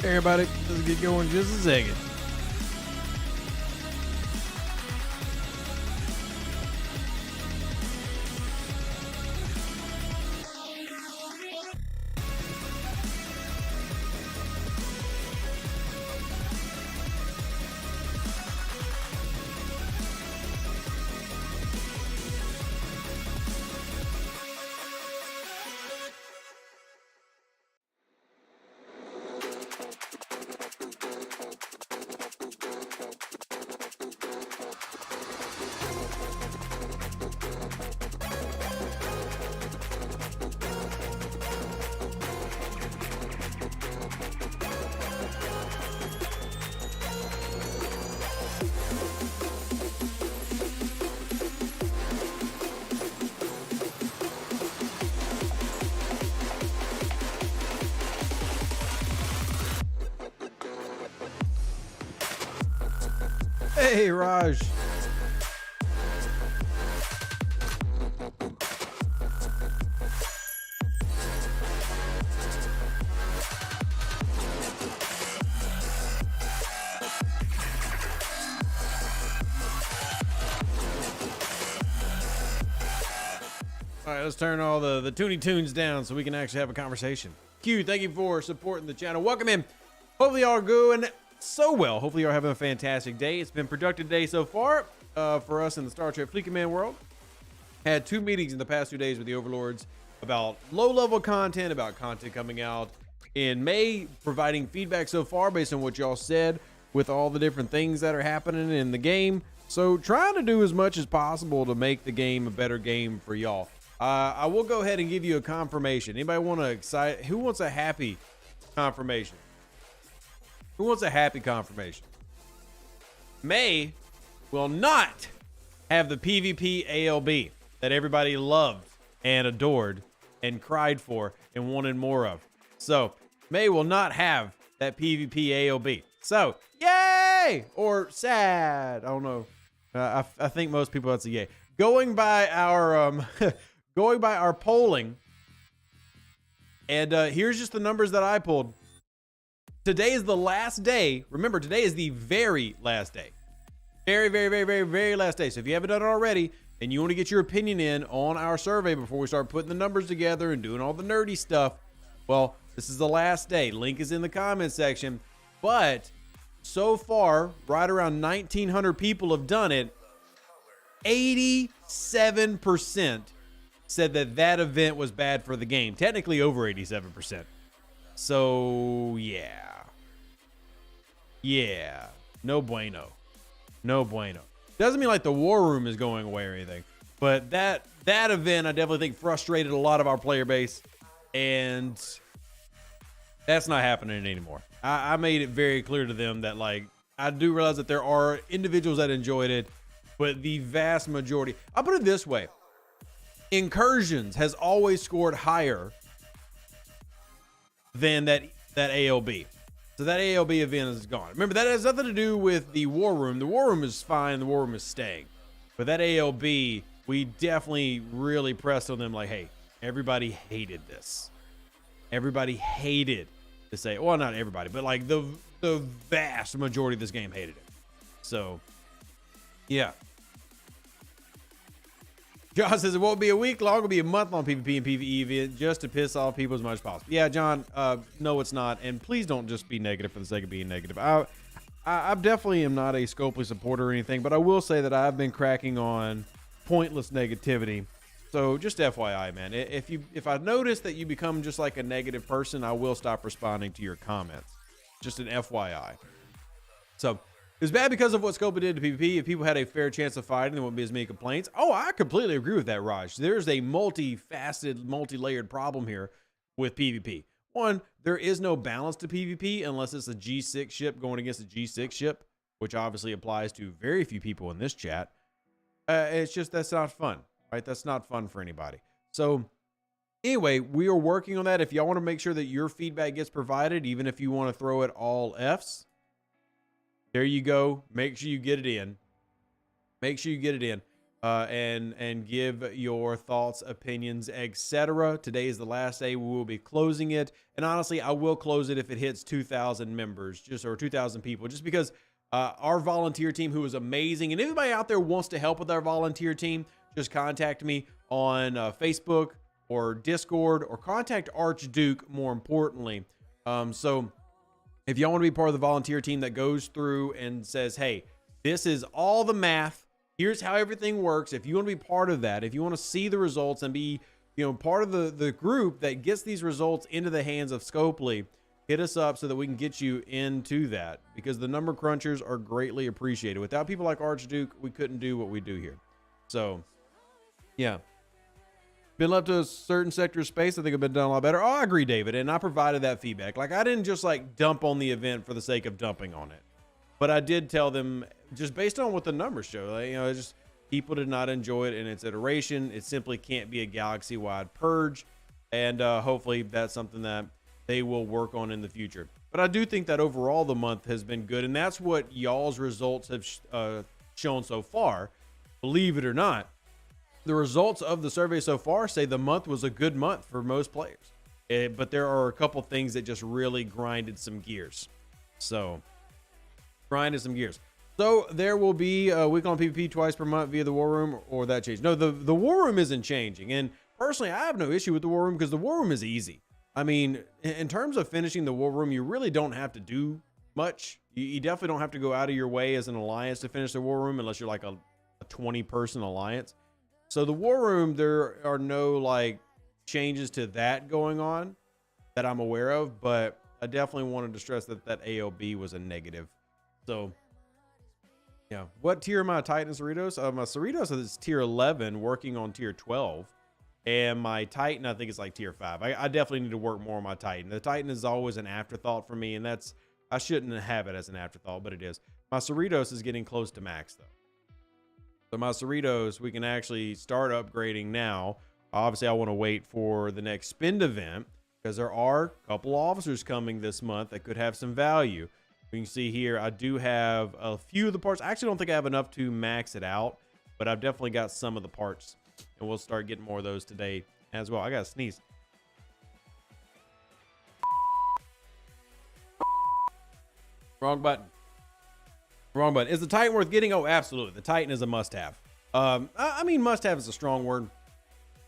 Everybody, let's get going just a second. Hey, Raj. All right, let's turn all the Toonie Tunes down so we can actually have a conversation. Q, thank you for supporting the channel. Welcome in. Hopefully y'all are going so well. Hopefully you're having a fantastic day. It's been a productive day so far for us in the Star Trek Fleet Command world. Had 2 meetings in the past 2 days with the Overlords about low-level content, about content coming out in May, providing feedback so far based on what y'all said with all the different things that are happening in the game. So trying to do as much as possible to make the game a better game for y'all. I will go ahead and give you a confirmation. Anybody want to excite? Who wants a happy confirmation? Who wants a happy confirmation? May will not have the PvP ALB that everybody loved and adored and cried for and wanted more of. So May will not have that PvP ALB. So yay or sad. I don't know. I think most people that's a yay. Going by our going by our polling, and here's just the numbers that I pulled. Today is the last day. Remember, today is the very last day. Very, very, very, very, very last day. So if you haven't done it already and you want to get your opinion in on our survey before we start putting the numbers together and doing all the nerdy stuff, well, this is the last day. Link is in the comment section. But so far, right around 1,900 people have done it. 87% said that event was bad for the game. Technically over 87%. So yeah, no bueno. Doesn't mean like the war room is going away or anything, but that event I definitely think frustrated a lot of our player base, and that's not happening anymore. I made it very clear to them that, like, I do realize that there are individuals that enjoyed it, but the vast majority, I'll put it this way, Incursions has always scored higher than that ALB. So that ALB event is gone. Remember, that has nothing to do with the war room. The war room is fine. The war room is staying. But that ALB, we definitely really pressed on them like, hey, everybody hated this. Everybody hated to say, well, not everybody, but like the vast majority of this game hated it. So, yeah. John says it won't be a week long, it'll be a month long PvP and PvE event just to piss off people as much as possible. Yeah, John, no, it's not. And please don't just be negative for the sake of being negative. I definitely am not a Scopely supporter or anything, but I will say that I've been cracking on pointless negativity. So just FYI, man, if I notice that you become just like a negative person, I will stop responding to your comments. Just an FYI. So it was bad because of what Scopa did to PvP. If people had a fair chance of fighting, there wouldn't be as many complaints. Oh, I completely agree with that, Raj. There's a multifaceted, multi-layered problem here with PvP. One, there is no balance to PvP unless it's a G6 ship going against a G6 ship, which obviously applies to very few people in this chat. It's just, that's not fun, right? That's not fun for anybody. So anyway, we are working on that. If y'all want to make sure that your feedback gets provided, even if you want to throw it all Fs, there you go. Make sure you get it in. Make sure you get it in. and give your thoughts, opinions, etc. Today is the last day. We will be closing it, and honestly, I will close it if it hits 2,000 members, or 2,000 people, just because our volunteer team, who is amazing, and anybody out there wants to help with our volunteer team, just contact me on Facebook or Discord, or contact Archduke more importantly. So if y'all want to be part of the volunteer team that goes through and says, hey, this is all the math, here's how everything works. If you want to be part of that, if you want to see the results and be, part of the group that gets these results into the hands of Scopely, hit us up so that we can get you into that, because the number crunchers are greatly appreciated. Without people like Archduke, we couldn't do what we do here. So, yeah. Been left to a certain sector of space, I think I've been done a lot better. Oh, I agree, David, and I provided that feedback. Like, I didn't just like dump on the event for the sake of dumping on it, but I did tell them, just based on what the numbers show, like, just people did not enjoy it in its iteration. It simply can't be a galaxy-wide purge, and hopefully that's something that they will work on in the future. But I do think that overall the month has been good, and that's what y'all's results have shown so far. Believe it or not, the results of the survey so far say the month was a good month for most players. But there are a couple things that just really grinded some gears. So, grinded some gears. So, there will be a week on PvP twice per month via the War Room, or that changed. No, the War Room isn't changing. And personally, I have no issue with the War Room because the War Room is easy. I mean, in terms of finishing the War Room, you really don't have to do much. You definitely don't have to go out of your way as an alliance to finish the War Room unless you're like a 20-person alliance. So the War Room, there are no like changes to that going on that I'm aware of, but I definitely wanted to stress that that AOB was a negative. So yeah, what tier am I Titan Cerritos? My Cerritos is tier 11, working on tier 12, and my Titan I think is like tier 5. I definitely need to work more on my Titan. The Titan is always an afterthought for me, and I shouldn't have it as an afterthought, but it is. My Cerritos is getting close to max though. So my Cerritos, we can actually start upgrading now. Obviously, I want to wait for the next spend event because there are a couple officers coming this month that could have some value. You can see here, I do have a few of the parts. I actually don't think I have enough to max it out, but I've definitely got some of the parts, and we'll start getting more of those today as well. I got to sneeze. Wrong button. Wrong button. Is the Titan worth getting? Oh, absolutely. The Titan is a must-have. I mean, must-have is a strong word.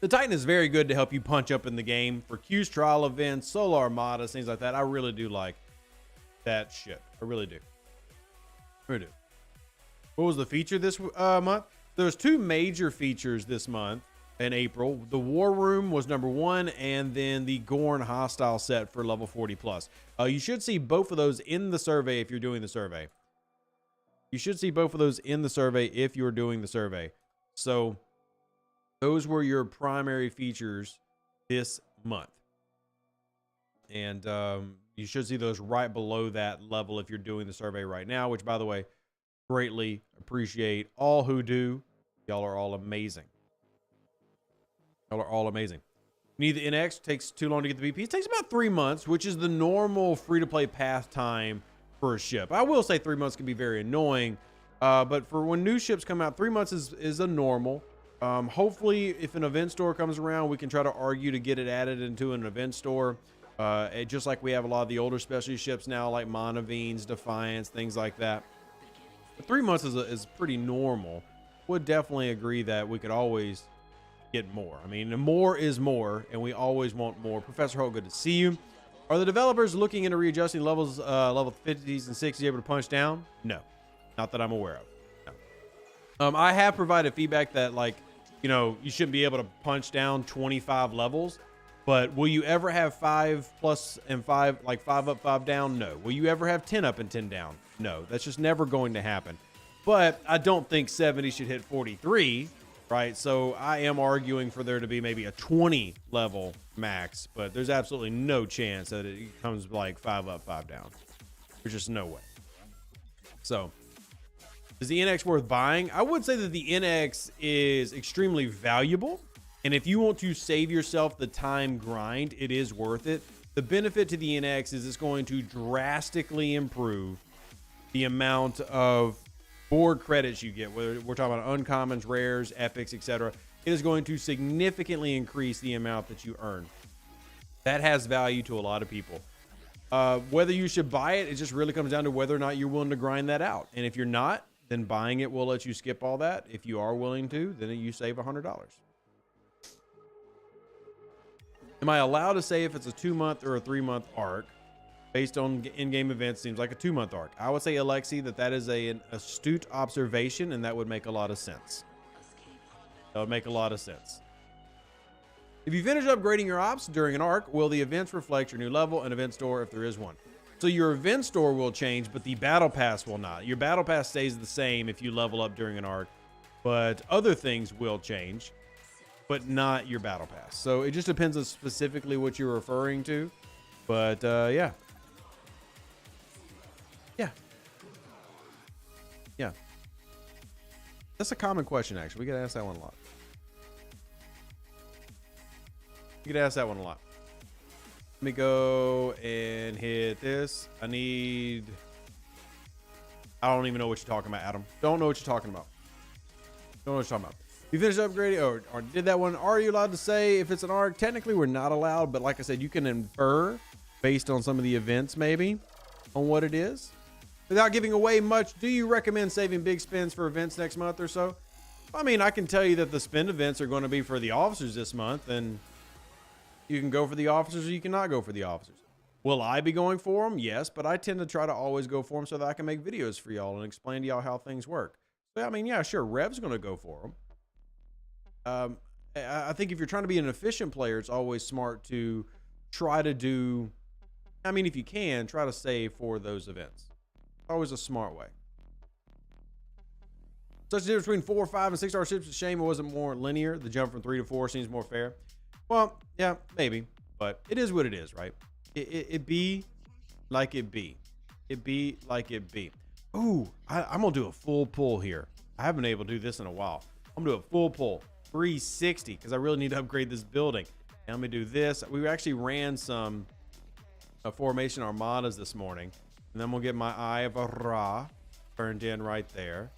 The Titan is very good to help you punch up in the game for Q's trial events, solo armadas, things like that. I really do like that shit. I really do. I really do. What was the feature this month? There's two major features this month in April. The War Room was number 1, and then the Gorn Hostile set for level 40 plus. You should see both of those in the survey if you're doing the survey. You should see both of those in the survey if you're doing the survey. So those were your primary features this month. And you should see those right below that level if you're doing the survey right now, which, by the way, greatly appreciate all who do. Y'all are all amazing. Y'all are all amazing. You need the NX. Takes too long to get the VP. It takes about 3 months, which is the normal free-to-play path time for a ship. I will say 3 months can be very annoying, but for when new ships come out, 3 months is a normal. Hopefully, if an event store comes around, we can try to argue to get it added into an event store. Just like we have a lot of the older specialty ships now, like Monavines, Defiance, things like that. But 3 months is pretty normal. Would definitely agree that we could always get more. I mean, more is more, and we always want more. Professor Holt, good to see you. Are the developers looking into readjusting levels, level 50s and 60s able to punch down? No, not that I'm aware of. No. I have provided feedback that, like, you know, you shouldn't be able to punch down 25 levels, but will you ever have 5 plus and 5, like 5 up, 5 down? No. Will you ever have 10 up and 10 down? No, that's just never going to happen. But I don't think 70 should hit 43, right? So I am arguing for there to be maybe a 20 level max, but there's absolutely no chance that it comes like 5 up, 5 down. There's just no way. So is the NX worth buying? I would say that the NX is extremely valuable, and if you want to save yourself the time grind, it is worth it. The benefit to the NX is it's going to drastically improve the amount of more credits you get, whether we're talking about uncommons, rares, epics, etc., it is going to significantly increase the amount that you earn. That has value to a lot of people. Whether you should buy it, it just really comes down to whether or not you're willing to grind that out. And if you're not, then buying it will let you skip all that. If you are willing to, then you save $100. Am I allowed to say if it's a 2-month or a 3-month arc? Based on in-game events, seems like a 2-month arc. I would say, Alexi, that is an astute observation, and that would make a lot of sense. That would make a lot of sense. If you finish upgrading your ops during an arc, will the events reflect your new level and event store if there is one? So your event store will change, but the battle pass will not. Your battle pass stays the same if you level up during an arc, but other things will change, but not your battle pass. So it just depends on specifically what you're referring to. But yeah. That's a common question, actually. We get asked that one a lot. You get asked that one a lot. Let me go and hit this. I don't even know what you're talking about, Adam. Don't know what you're talking about. Don't know what you're talking about. You finished upgrading or did that one. Are you allowed to say if it's an arc? Technically, we're not allowed, but like I said, you can infer based on some of the events, maybe, on what it is. Without giving away much, do you recommend saving big spends for events next month or so? I mean, I can tell you that the spend events are going to be for the officers this month, and you can go for the officers or you cannot go for the officers. Will I be going for them? Yes, but I tend to try to always go for them so that I can make videos for y'all and explain to y'all how things work. So, I mean, yeah, sure, Rev's going to go for them. I think if you're trying to be an efficient player, it's always smart to try to do, I mean, if you can, try to save for those events. Always a smart way. Such a difference between 4, 5, and 6-star ships. It's a shame it wasn't more linear. The jump from 3 to 4 seems more fair. Well, yeah, maybe, but it is what it is, right? It be like it be. It be like it be. Ooh, I'm gonna do a full pull here. I haven't been able to do this in a while. I'm gonna do a full pull, 360, because I really need to upgrade this building. And I'm gonna do this. We actually ran some formation armadas this morning. And then we'll get my Eye of Ra turned in right there.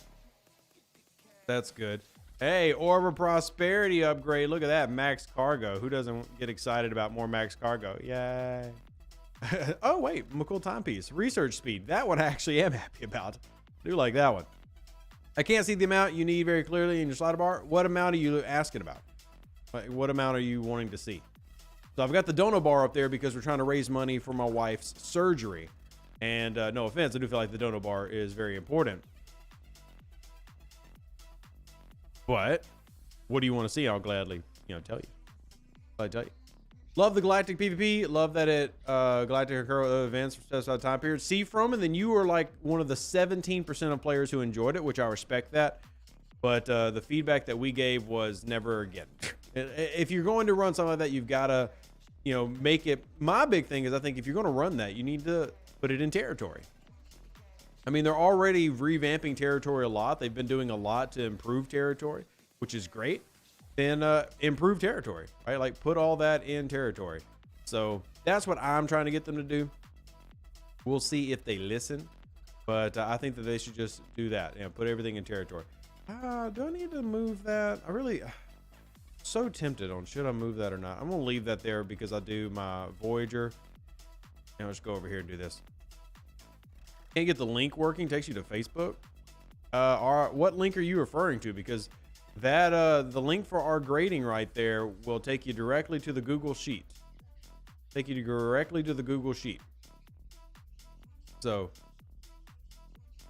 That's good. Hey, Orb of Prosperity upgrade. Look at that, max cargo. Who doesn't get excited about more max cargo? Yay. Oh, wait, McCool timepiece. Research speed. That one I actually am happy about. I do like that one. I can't see the amount you need very clearly in your slider bar. What amount are you asking about? What amount are you wanting to see? So I've got the dono bar up there because we're trying to raise money for my wife's surgery. And no offense, I do feel like the dono bar is very important. But what do you want to see? I'll gladly, tell you. I'll tell you. Love the Galactic PvP. Love that it Galactic occur events for specified time period. See from, and then you were like one of the 17% of players who enjoyed it, which I respect that. But the feedback that we gave was never again. If you're going to run something like that, you've got to, make it. My big thing is I think if you're going to run that, you need to put it in territory. I mean, they're already revamping territory a lot. They've been doing a lot to improve territory, which is great. Then improve territory, right? Like put all that in territory. So that's what I'm trying to get them to do. We'll see if they listen, but I think that they should just do that and put everything in territory. Do I need to move that? I really so tempted on should I move that or not. I'm gonna leave that there because I do my Voyager. Now let's go over here and do this. Can't get the link working. Takes you to Facebook. What link are you referring to? Because that the link for our grading right there will take you directly to the Google Sheet. Take you directly to the Google Sheet. So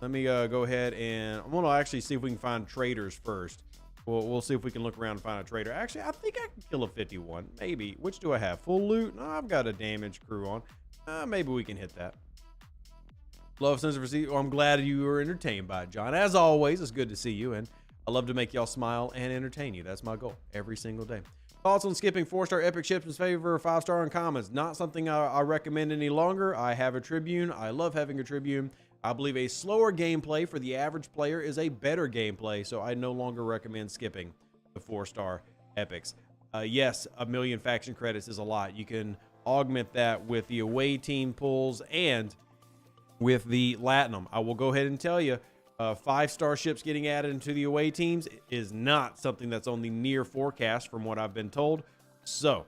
let me go ahead and I'm gonna actually see if we can find traders first. We'll see if we can look around and find a trader. Actually, I think I can kill a 51. Maybe. Which do I have? Full loot? No, I've got a damage crew on. Maybe we can hit that. Love sense of receipt. Oh, I'm glad you were entertained by it, John. As always, it's good to see you, and I love to make y'all smile and entertain you. That's my goal every single day. Thoughts on skipping 4-star epic ships in favor of 5-star uncommons? Not something I recommend any longer. I have a Tribune. I love having a Tribune. I believe a slower gameplay for the average player is a better gameplay, so I no longer recommend skipping the 4-star epics. Yes, 1,000,000 faction credits is a lot. You can augment that with the away team pulls and with the Latinum. I will go ahead and tell you, 5-star ships getting added into the away teams is not something that's on the near forecast from what I've been told. So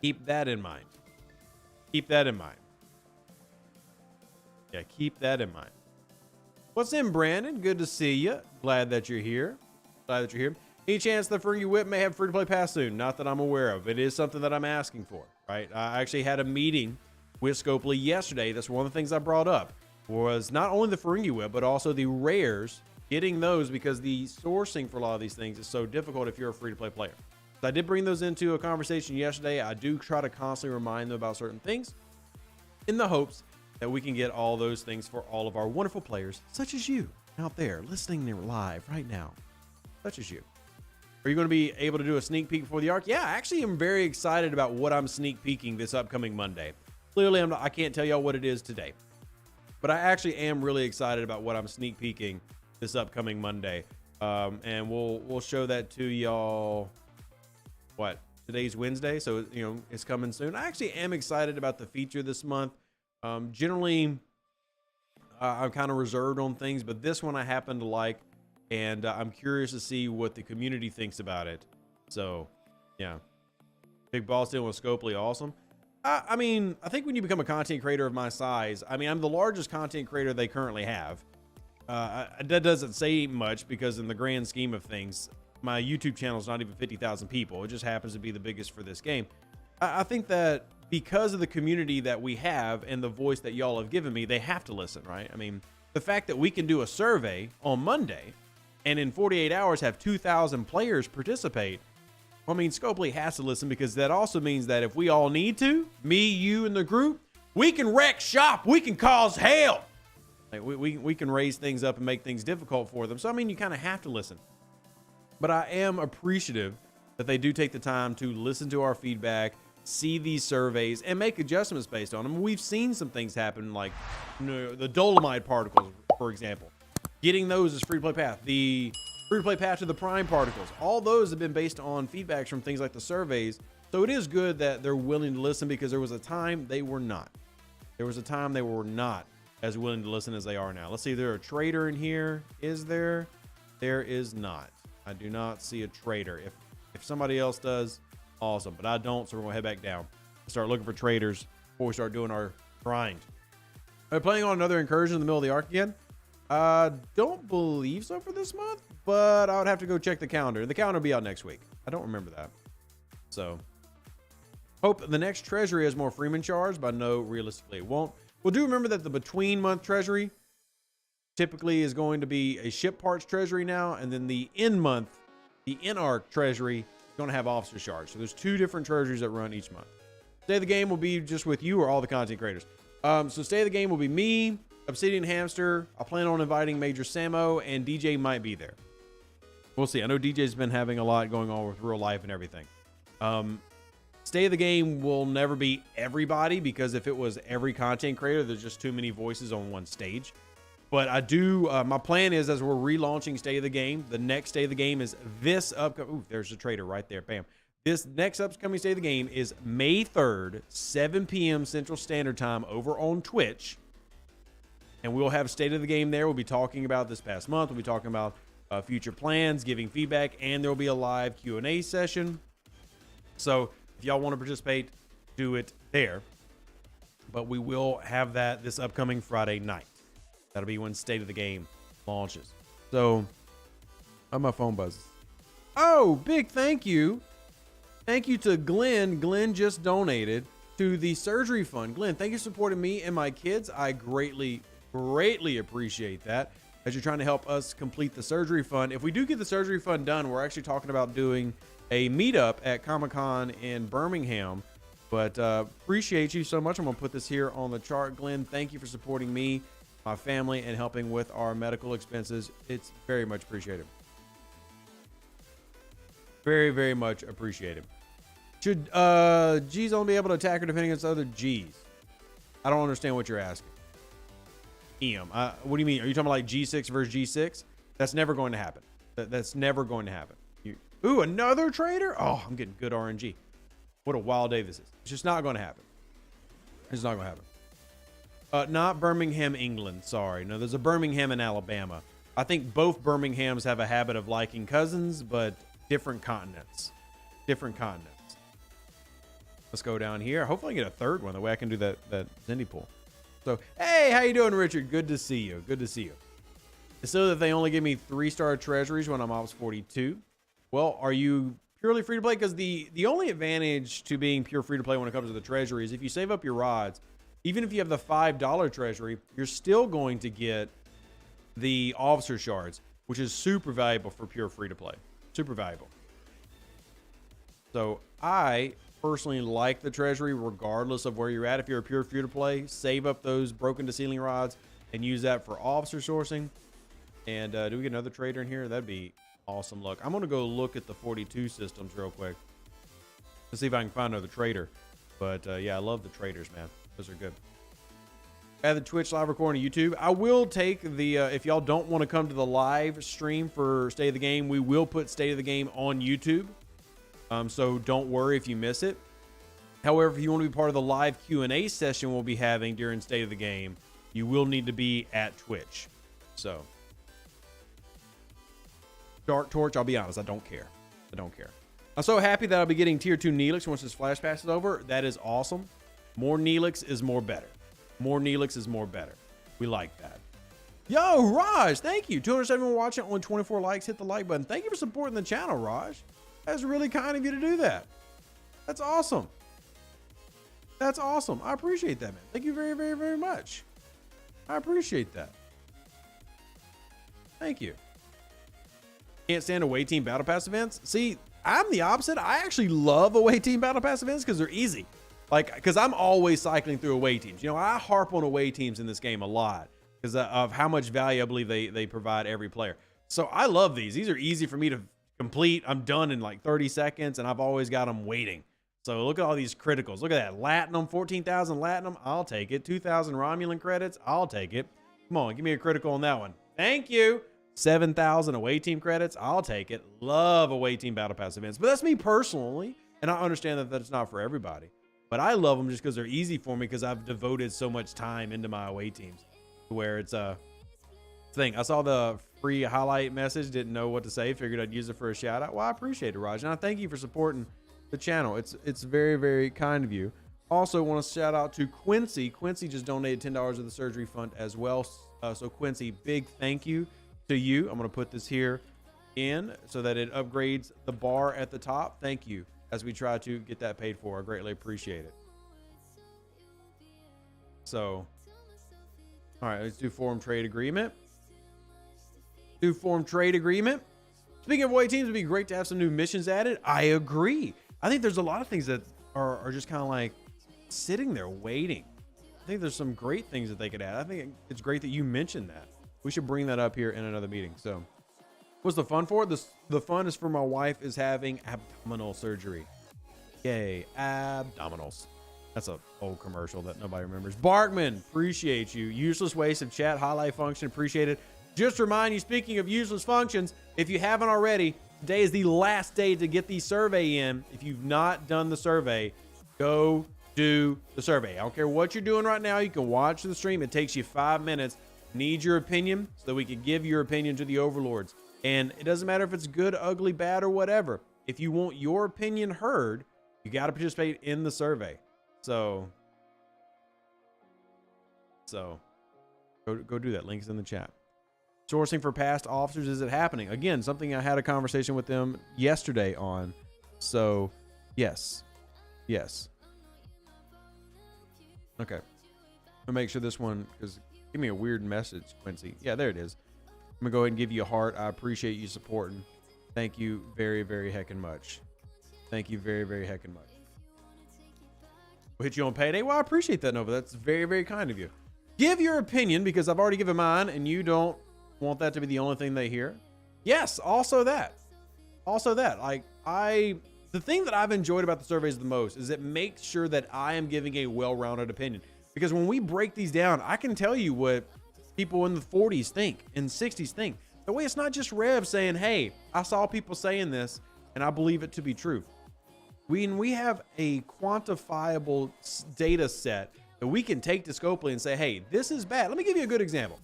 keep that in mind. Keep that in mind. Yeah, keep that in mind. What's in, Brandon? Good to see you. Glad that you're here. Glad that you're here. Any chance the Fergie Whip may have free-to-play pass soon? Not that I'm aware of. It is something that I'm asking for, right? I actually had a meeting with Scopely yesterday. That's one of the things I brought up, was not only the Ferengi Whip, but also the rares, getting those, because the sourcing for a lot of these things is so difficult if you're a free-to-play player. So I did bring those into a conversation yesterday. I do try to constantly remind them about certain things in the hopes that we can get all those things for all of our wonderful players, such as you out there listening live right now, such as you. Are you going to be able to do a sneak peek before the arc? Yeah, I actually am very excited about what I'm sneak peeking this upcoming Monday. Clearly, I can't tell y'all what it is today, but I actually am really excited about what I'm sneak peeking this upcoming Monday. And we'll show that to y'all. What? Today's Wednesday, so it's coming soon. I actually am excited about the feature this month. Generally, I'm kind of reserved on things, but this one I happen to like. And I'm curious to see what the community thinks about it. So, yeah. Big Boss deal with Scopely, awesome. I mean, I think when you become a content creator of my size, I mean, I'm the largest content creator they currently have. That doesn't say much because in the grand scheme of things, my YouTube channel is not even 50,000 people. It just happens to be the biggest for this game. I think that because of the community that we have and the voice that y'all have given me, they have to listen, right? I mean, the fact that we can do a survey on Monday and in 48 hours have 2,000 players participate, I mean, Scopely has to listen, because that also means that if we all need to, me, you, and the group, we can wreck shop. We can cause hell. Like we can raise things up and make things difficult for them. So, I mean, you kind of have to listen. But I am appreciative that they do take the time to listen to our feedback, see these surveys, and make adjustments based on them. We've seen some things happen, like the Dolomite particles, for example. Getting those as free-to-play path. The free-to-play path to the Prime particles. All those have been based on feedbacks from things like the surveys. So it is good that they're willing to listen, because there was a time they were not. There was a time they were not as willing to listen as they are now. Let's see, there's a trader in here. Is there? There is not. I do not see a trader. If somebody else does, awesome. But I don't, so we're going to head back down. Start looking for traders before we start doing our grind. Are we playing on another incursion in the middle of the arc again? Don't believe so for this month, but I would have to go check the calendar. The calendar will be out next week. I don't remember that. So, hope the next treasury has more Freeman shards, but no, realistically it won't. Well, do remember that the between month treasury typically is going to be a ship parts treasury now, and then the in month, the in arc treasury is going to have officer shards. So there's 2 different treasuries that run each month. Stay of the game will be just with you or all the content creators. So stay of the game will be me, Obsidian Hamster. I plan on inviting Major Samo, and DJ might be there. We'll see. I know DJ's been having a lot going on with real life and everything. Stay of the game will never be everybody, because if it was every content creator, there's just too many voices on one stage. But I do, my plan is, as we're relaunching Stay of the Game, the next Stay of the Game is this upcoming, ooh, there's a trader right there, bam. This next upcoming Stay of the Game is May 3rd, 7 p.m. Central Standard Time over on Twitch. And we'll have State of the Game there. We'll be talking about this past month. We'll be talking about future plans, giving feedback, and there will be a live Q&A session. So if y'all want to participate, do it there. But we will have that this upcoming Friday night. That'll be when State of the Game launches. So, oh, my phone buzzes. Oh, big thank you. Thank you to Glenn. Glenn just donated to the surgery fund. Glenn, thank you for supporting me and my kids. I greatly appreciate that, as you're trying to help us complete the surgery fund. If we do get the surgery fund done, we're actually talking about doing a meetup at Comic-Con in Birmingham. But appreciate you so much. I'm gonna put this here on the chart. Glenn, thank you for supporting me, my family, and helping with our medical expenses. It's very much appreciated. Very, very much appreciated. Should G's only be able to attack or defend against other G's? I don't understand what you're asking. EM. What do you mean? Are you talking about like G6 versus G6? That's never going to happen. That's never going to happen. Ooh, another trader? Oh, I'm getting good RNG. What a wild day this is. It's just not going to happen. It's not going to Not Birmingham, England. Sorry. No, there's a Birmingham in Alabama. I think both Birminghams have a habit of liking cousins, but different continents. Different continents. Let's go down here. Hopefully I get a third one. The way I can do that Zindy pool. So, hey, how you doing, Richard? Good to see you. Good to see you. It's so that they only give me 3-star treasuries when I'm Ops 42. Well, are you purely free to play? Because the only advantage to being pure free to play when it comes to the treasury is if you save up your rods, even if you have the $5 treasury, you're still going to get the officer shards, which is super valuable for pure free to play. Super valuable. So I personally like the treasury regardless of where you're at. If you're a pure free to play, save up those broken to ceiling rods and use that for officer sourcing. And do we get another trader in here? That'd be awesome. Look, I'm gonna go look at the 42 systems real quick to see if I can find another trader. But yeah, I love the traders, man. Those are good. Add the Twitch live recording to YouTube. I will take the if y'all don't want to come to the live stream for State of the Game, we will put State of the Game on YouTube. So don't worry if you miss it. However, if you want to be part of the live Q&A session we'll be having during State of the Game, you will need to be at Twitch. So Dark Torch, I'll be honest, I don't care. I don't care. I'm so happy that I'll be getting tier 2 Neelix once this flash pass is over. That is awesome. More Neelix is more better. More Neelix is more better. We like that. Yo, Raj, thank you. 271 watching, only 24 likes. Hit the like button. Thank you for supporting the channel, Raj. That's really kind of you to do that. That's awesome. That's awesome. I appreciate that, man. Thank you very, very, very much. I appreciate that. Thank you. Can't stand away team battle pass events. See, I'm the opposite. I actually love away team battle pass events because they're easy. Like, because I'm always cycling through away teams. You know, I harp on away teams in this game a lot because of how much value I believe they provide every player. So I love these. These are easy for me to complete. I'm done in like 30 seconds, and I've always got them waiting. So look at all these criticals. Look at that. Latinum, 14,000 Latinum. I'll take it. 2,000 Romulan credits. I'll take it. Come on, give me a critical on that one. Thank you. 7,000 away team credits. I'll take it. Love away team battle pass events. But that's me personally, and I understand that that's not for everybody. But I love them just because they're easy for me because I've devoted so much time into my away teams to where it's a thing. I saw the free highlight message, didn't know what to say, figured I'd use it for a shout out. Well, I appreciate it, Raj. And I thank you for supporting the channel. It's very, very kind of you. Also want to shout out to Quincy. Quincy just donated $10 of the surgery fund as well. So Quincy, big thank you to you. I'm going to put this here in so that it upgrades the bar at the top. Thank you. As we try to get that paid for. I greatly appreciate it. So, all right, let's do form trade agreement. Do form trade agreement. Speaking of away teams, it'd be great to have some new missions added. I agree. I think there's a lot of things that are just kind of like sitting there waiting. I think there's some great things that they could add. I think it's great that you mentioned that. We should bring that up here in another meeting. So, what's the fun for? The fun is for my wife is having abdominal surgery. Yay, abdominals. That's an old commercial that nobody remembers. Barkman, appreciate you. Useless waste of chat highlight function, appreciate it. Just to remind you, speaking of useless functions, if you haven't already, today is the last day to get the survey in. If you've not done the survey, go do the survey. I don't care what you're doing right now. You can watch the stream. It takes you 5 minutes. Need your opinion so that we can give your opinion to the overlords. And it doesn't matter if it's good, ugly, bad, or whatever. If you want your opinion heard, you got to participate in the survey. So go do that. Link's in the chat. Sourcing for past officers, is it happening? Again, something I had a conversation with them yesterday on. So, yes. Yes. Okay. I'll make sure this one, because give me a weird message, Quincy. Yeah, there it is. I'm going to go ahead and give you a heart. I appreciate you supporting. Thank you very, very heckin' much. Thank you very, very heckin' much. We'll hit you on payday. Well, I appreciate that, Nova. That's very, very kind of you. Give your opinion, because I've already given mine, and you don't want that to be the only thing they hear. Yes, also that. Also that. Like, the thing that I've enjoyed about the surveys the most is it makes sure that I am giving a well-rounded opinion. Because when we break these down, I can tell you what people in the 40s think, and 60s think. That way, it's not just Rev saying, hey, I saw people saying this, and I believe it to be true. We have a quantifiable data set that we can take to Scopely and say, hey, this is bad. Let me give you a good example.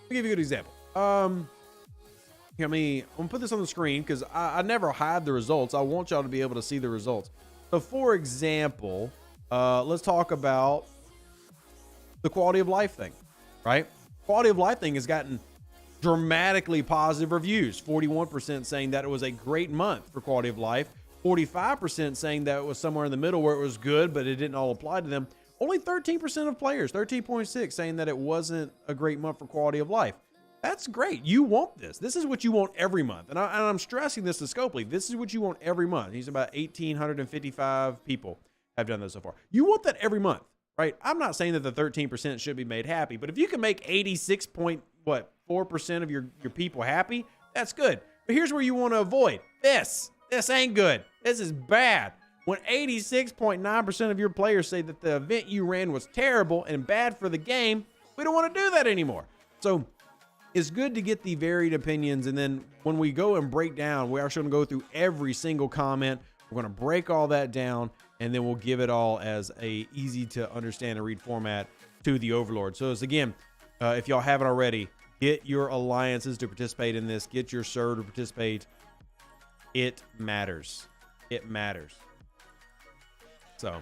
Here, I'm gonna put this on the screen because I never hide the results. I want y'all to be able to see the results. So for example, let's talk about the quality of life thing, right? Quality of life thing has gotten dramatically positive reviews. 41% saying that it was a great month for quality of life. 45% saying that it was somewhere in the middle where it was good, but it didn't all apply to them. Only 13% of players, 13.6, saying that it wasn't a great month for quality of life. That's great. You want this. This is what you want every month. And I'm stressing this to Scopely. This is what you want every month. He's about 1,855 people have done this so far. You want that every month, right? I'm not saying that the 13% should be made happy, but if you can make 86.4% of your people happy, that's good. But here's where you want to avoid this. This ain't good. This is bad. When 86.9% of your players say that the event you ran was terrible and bad for the game, we don't want to do that anymore. So it's good to get the varied opinions. And then when we go and break down, we're actually going to go through every single comment. We're going to break all that down, and then we'll give it all as a easy to understand and read format to the Overlord. So it's, again, if y'all haven't already, get your alliances to participate in this. Get your SIR to participate. It matters. It matters. So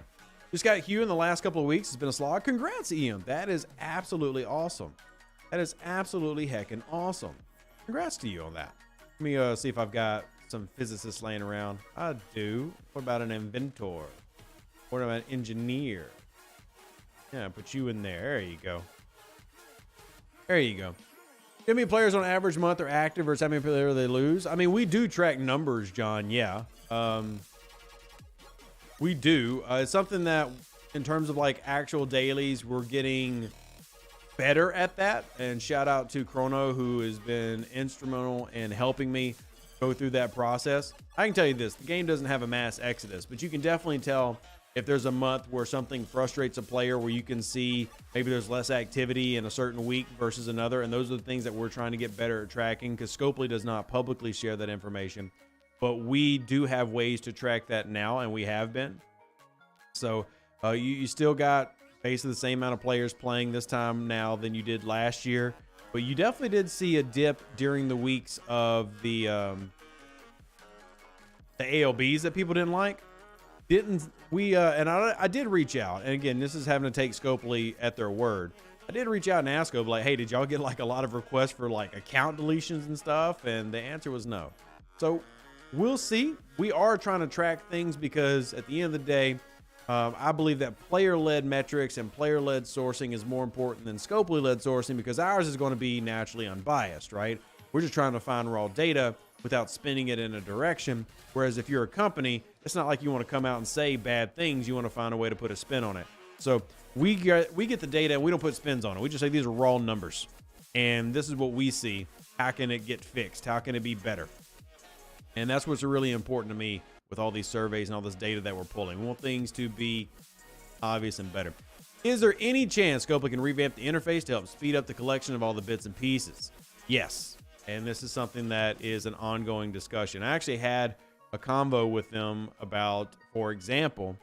just got Hugh in the last couple of weeks. It's been a slog. Congrats, Ian. That is absolutely awesome. That is absolutely heckin' awesome. Congrats to you on that. Let me see if I've got some physicists laying around. I do. What about an inventor? What about an engineer? Yeah, put you in there. There you go. There you go. How many players on average month are active versus how many players they lose? I mean, we do track numbers, John. Yeah. We do. It's something that in terms of like actual dailies, we're getting better at that. And shout out to Chrono, who has been instrumental in helping me go through that process. I can tell you this, the game doesn't have a mass exodus, but you can definitely tell if there's a month where something frustrates a player, where you can see maybe there's less activity in a certain week versus another. And those are the things that we're trying to get better at tracking, because Scopely does not publicly share that information. But we do have ways to track that now, and we have been. So you still got basically the same amount of players playing this time now than you did last year. But you definitely did see a dip during the weeks of the ALBs that people didn't like. Didn't we? And I did reach out. And again, this is having to take Scopely at their word. I did reach out and ask Scopely, like, hey, did y'all get like a lot of requests for like account deletions and stuff? And the answer was no. So we'll see. We are trying to track things because at the end of the day, I believe that player-led metrics and player-led sourcing is more important than Scopely-led sourcing, because ours is going to be naturally unbiased, right? We're just trying to find raw data without spinning it in a direction. Whereas if you're a company, it's not like you want to come out and say bad things. You want to find a way to put a spin on it. So we get the data and we don't put spins on it. We just say these are raw numbers. And this is what we see. How can it get fixed? How can it be better? And that's what's really important to me with all these surveys and all this data that we're pulling. We want things to be obvious and better. Is there any chance Scopely can revamp the interface to help speed up the collection of all the bits and pieces? Yes. And this is something that is an ongoing discussion. I actually had a convo with them about, for example,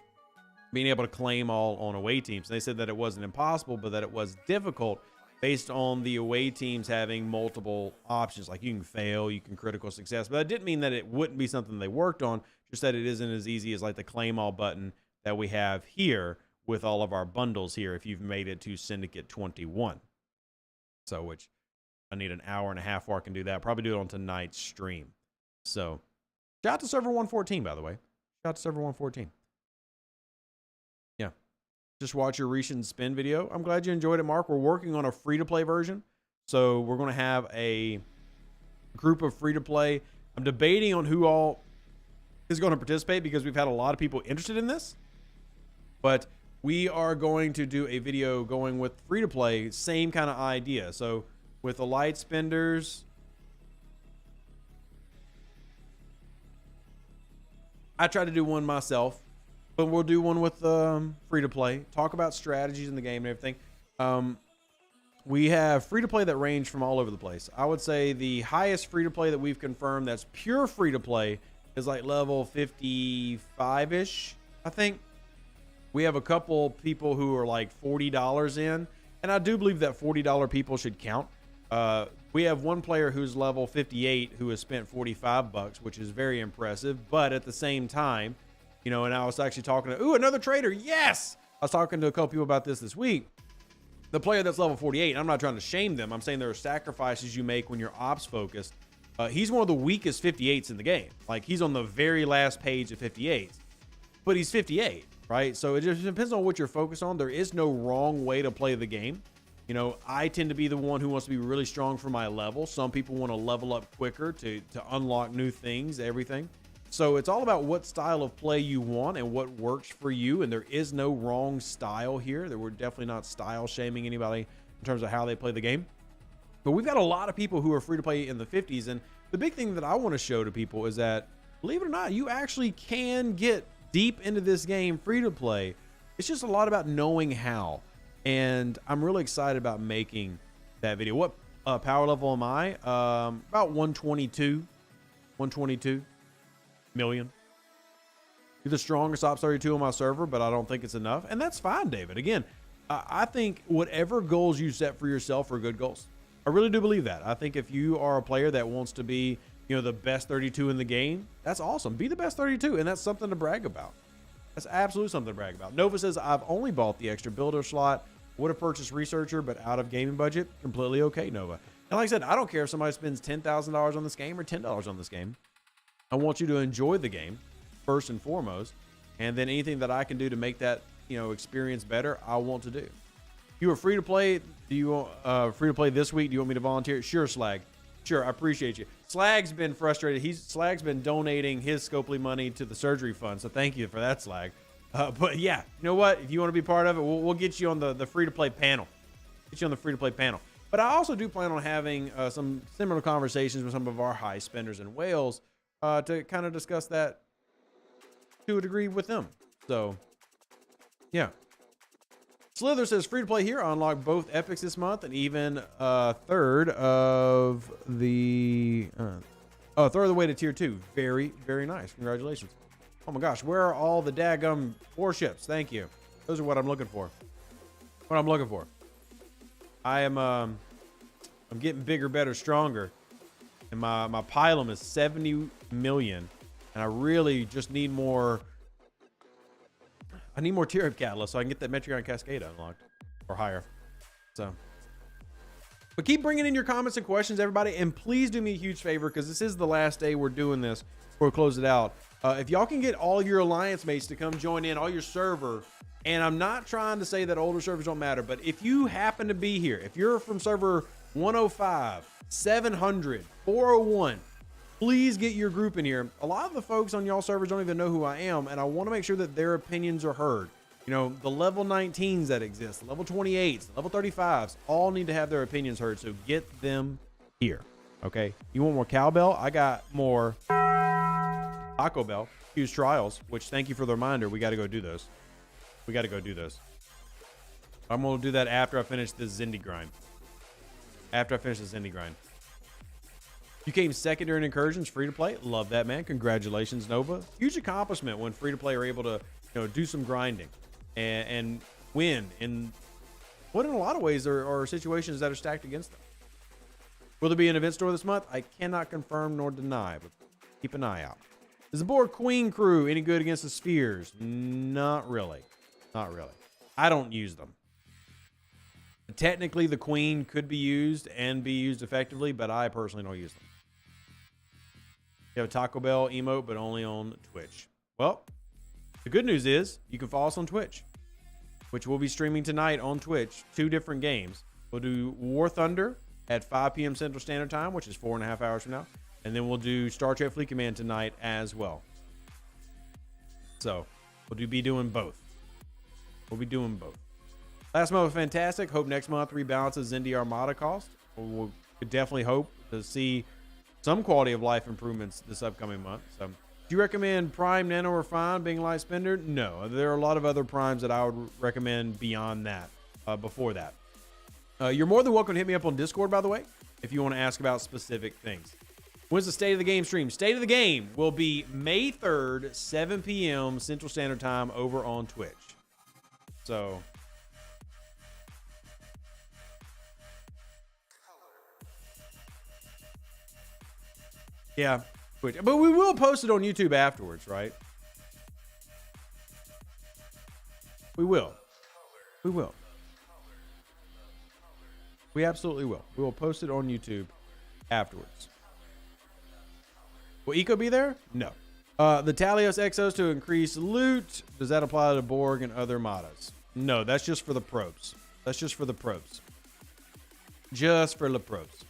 being able to claim all on away teams. They said that it wasn't impossible, but that it was difficult based on the away teams having multiple options. Like you can fail, you can critical success, but that didn't mean that it wouldn't be something they worked on, just that it isn't as easy as like the claim all button that we have here with all of our bundles here if you've made it to Syndicate 21. So, which I need an hour and a half before I can do that. Probably do it on tonight's stream. So, shout out to Server 114, by the way. Shout out to Server 114. Yeah. Just watch your recent spin video. I'm glad you enjoyed it, Mark. We're working on a free-to-play version. So, we're going to have a group of free-to-play. I'm debating on who all is going to participate because we've had a lot of people interested in this. But we are going to do a video going with free-to-play, same kind of idea. So, with the light spenders, I try to do one myself, but we'll do one with free-to-play. Talk about strategies in the game and everything. We have free-to-play that range from all over the place. I would say the highest free-to-play that we've confirmed that's pure free-to-play is like level 55-ish, I think. We have a couple people who are like $40 in, and I do believe that $40 people should count. We have one player who's level 58 who has spent 45 bucks, which is very impressive. But at the same time, you know, and I was actually talking to, another trader. Yes. I was talking to a couple people about this week. The player that's level 48, I'm not trying to shame them. I'm saying there are sacrifices you make when you're ops focused. He's one of the weakest 58s in the game. Like, he's on the very last page of 58s, but he's 58, right? So it just depends on what you're focused on. There is no wrong way to play the game. You know, I tend to be the one who wants to be really strong for my level. Some people want to level up quicker to unlock new things, everything. So it's all about what style of play you want and what works for you. And there is no wrong style here. We're definitely not style shaming anybody in terms of how they play the game. But we've got a lot of people who are free to play in the 50s. And the big thing that I want to show to people is that, believe it or not, you actually can get deep into this game free to play. It's just a lot about knowing how. And I'm really excited about making that video. What power level am I? About 122 million. You're the strongest Ops 32 on my server, but I don't think it's enough. And that's fine, David. Again, I think whatever goals you set for yourself are good goals. I really do believe that. I think if you are a player that wants to be, you know, the best 32 in the game, that's awesome. Be the best 32, and that's something to brag about. That's absolutely something to brag about. Nova says, I've only bought the extra builder slot. Would have purchased Researcher, but out of gaming budget. Completely okay, Nova. And like I said, I don't care if somebody spends $10,000 on this game or $10 on this game. I want you to enjoy the game first and foremost, and then anything that I can do to make that, you know, experience better, I want to do. You are free to play. Do you want free to play this week? Do you want me to volunteer? Sure, Slag. Sure, I appreciate you. Slag's been frustrated. Slag's been donating his Scopely money to the surgery fund, so thank you for that, Slag. But yeah, you know what? If you want to be part of it, we'll get you on the free-to-play panel. Get you on the free-to-play panel. But I also do plan on having some similar conversations with some of our high spenders in Wales to kind of discuss that to a degree with them. So, yeah. Slither says, free-to-play here. Unlock both epics this month and even third of the way to tier 2. Very, very nice. Congratulations. Oh my gosh, where are all the daggum warships? Thank you. Those are what I'm looking for. What I'm looking for. I'm getting bigger, better, stronger. And my pylum is 70 million. And I really just need more. I need more tier up catalyst so I can get that Metrion Cascade unlocked. Or higher. So. But keep bringing in your comments and questions, everybody. And please do me a huge favor, because this is the last day we're doing this before we close it out. If y'all can get all your alliance mates to come join in, all your server, and I'm not trying to say that older servers don't matter, but if you happen to be here, if you're from server 105, 700, 401, please get your group in here. A lot of the folks on y'all servers don't even know who I am, and I want to make sure that their opinions are heard. You know, the level 19s that exist, the level 28s, the level 35s, all need to have their opinions heard, so get them here, okay? You want more cowbell? I got more Taco Bell. Use trials, which thank you for the reminder. We got to go do those. We got to go do those. I'm going to do that after I finish the Zindi grind. After I finish the Zindi grind. You came second during incursions, free to play. Love that, man. Congratulations, Nova. Huge accomplishment when free to play are able to, you know, do some grinding and win. And what in a lot of ways there are situations that are stacked against them. Will there be an event store this month? I cannot confirm nor deny, but keep an eye out. Is the board Queen Crew any good against the spheres? Not really. Not really. I don't use them. Technically, the Queen could be used and be used effectively, but I personally don't use them. You have a Taco Bell emote, but only on Twitch. Well, the good news is you can follow us on Twitch, which we'll be streaming tonight on Twitch. 2 different games. We'll do War Thunder at 5 p.m. Central Standard Time, which is 4.5 hours from now. And then we'll do Star Trek Fleet Command tonight as well. So we'll be doing both. We'll be doing both. Last month was fantastic. Hope next month rebalances Zindi Armada cost. We'll definitely hope to see some quality of life improvements this upcoming month. So, do you recommend Prime, Nano, or Fine being light spender? No. There are a lot of other primes that I would recommend beyond that, before that. You're more than welcome to hit me up on Discord, by the way, if you want to ask about specific things. When's the State of the Game stream? State of the Game will be May 3rd, 7 p.m. Central Standard Time over on Twitch. So yeah, but we will post it on YouTube afterwards, right? We will. We will. We absolutely will. We will post it on YouTube afterwards. Will Eco be there? No. The Talios Exos to increase loot. Does that apply to Borg and other mods? No, that's just for the probes. That's just for the probes. Just for the probes.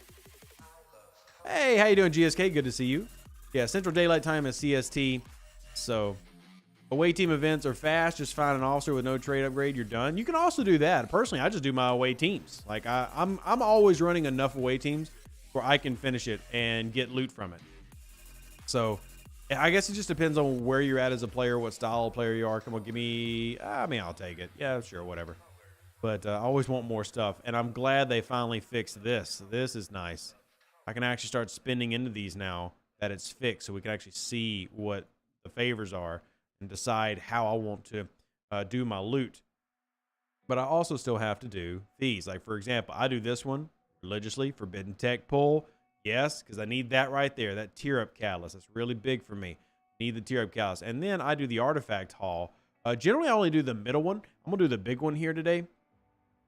Hey, how you doing, GSK? Good to see you. Yeah, Central Daylight Time is CST. So away team events are fast. Just find an officer with no trade upgrade. You're done. You can also do that. Personally, I just do my away teams. Like I'm always running enough away teams where I can finish it and get loot from it. So I guess it just depends on where you're at as a player, what style of player you are. Come on, give me. I mean, I'll take it. Yeah, sure, whatever. But I always want more stuff, and I'm glad they finally fixed this. This is nice. I can actually start spending into these now that it's fixed, so we can actually see what the favors are and decide how I want to do my loot. But I also still have to do these. Like, for example, I do this one religiously, Forbidden Tech pull. Yes, because I need that right there, that tier up catalyst. That's really big for me. Need the tier up catalyst. And then I do the artifact haul. Generally, I only do the middle one. I'm going to do the big one here today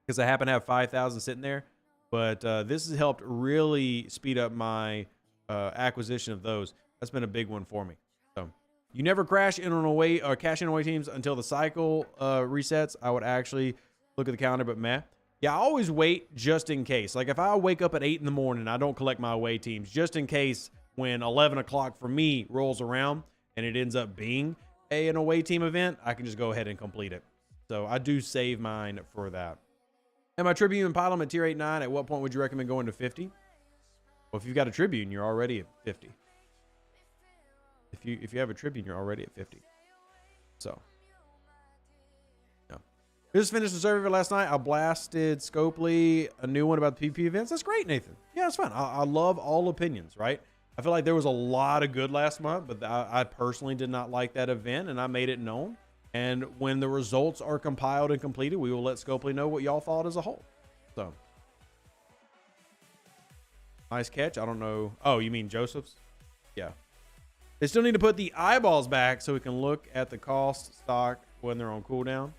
because I happen to have 5,000 sitting there. But this has helped really speed up my acquisition of those. That's been a big one for me. So you never crash in on away or cash in away teams until the cycle resets. I would actually look at the calendar, but meh. Yeah, I always wait just in case. Like if I wake up at 8 in the morning, I don't collect my away teams just in case when 11 o'clock for me rolls around and it ends up being an away team event, I can just go ahead and complete it. So I do save mine for that. And my Tribune Pilot at tier 8-9, at what point would you recommend going to 50? Well, if you've got a Tribune, you're already at 50. If you have a Tribune, you're already at 50. So just finished the survey last night. I blasted Scopely, a new one about the PP events. That's great, Nathan. Yeah, it's fun. I love all opinions, right? I feel like there was a lot of good last month, but I personally did not like that event, and I made it known. And when the results are compiled and completed, we will let Scopely know what y'all thought as a whole. So, nice catch. I don't know. Oh, you mean Joseph's? Yeah. They still need to put the eyeballs back so we can look at the cost stock when they're on cooldown.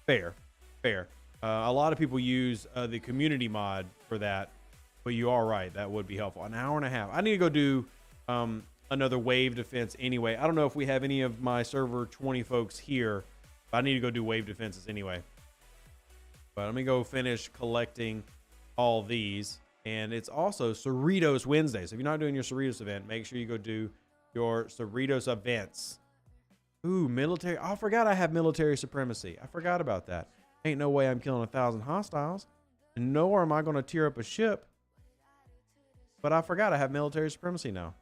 Fair. A lot of people use the community mod for that, but you are right. That would be helpful. An hour and a half. I need to go do another wave defense anyway. I don't know if we have any of my server 20 folks here, but I need to go do wave defenses anyway. But let me go finish collecting all these. And it's also Cerritos Wednesday. So if you're not doing your Cerritos event, make sure you go do your Cerritos events. Ooh, military. Oh, I forgot I have military supremacy. I forgot about that. Ain't no way I'm killing 1,000 hostiles. And nor am I going to tear up a ship. But I forgot I have military supremacy now.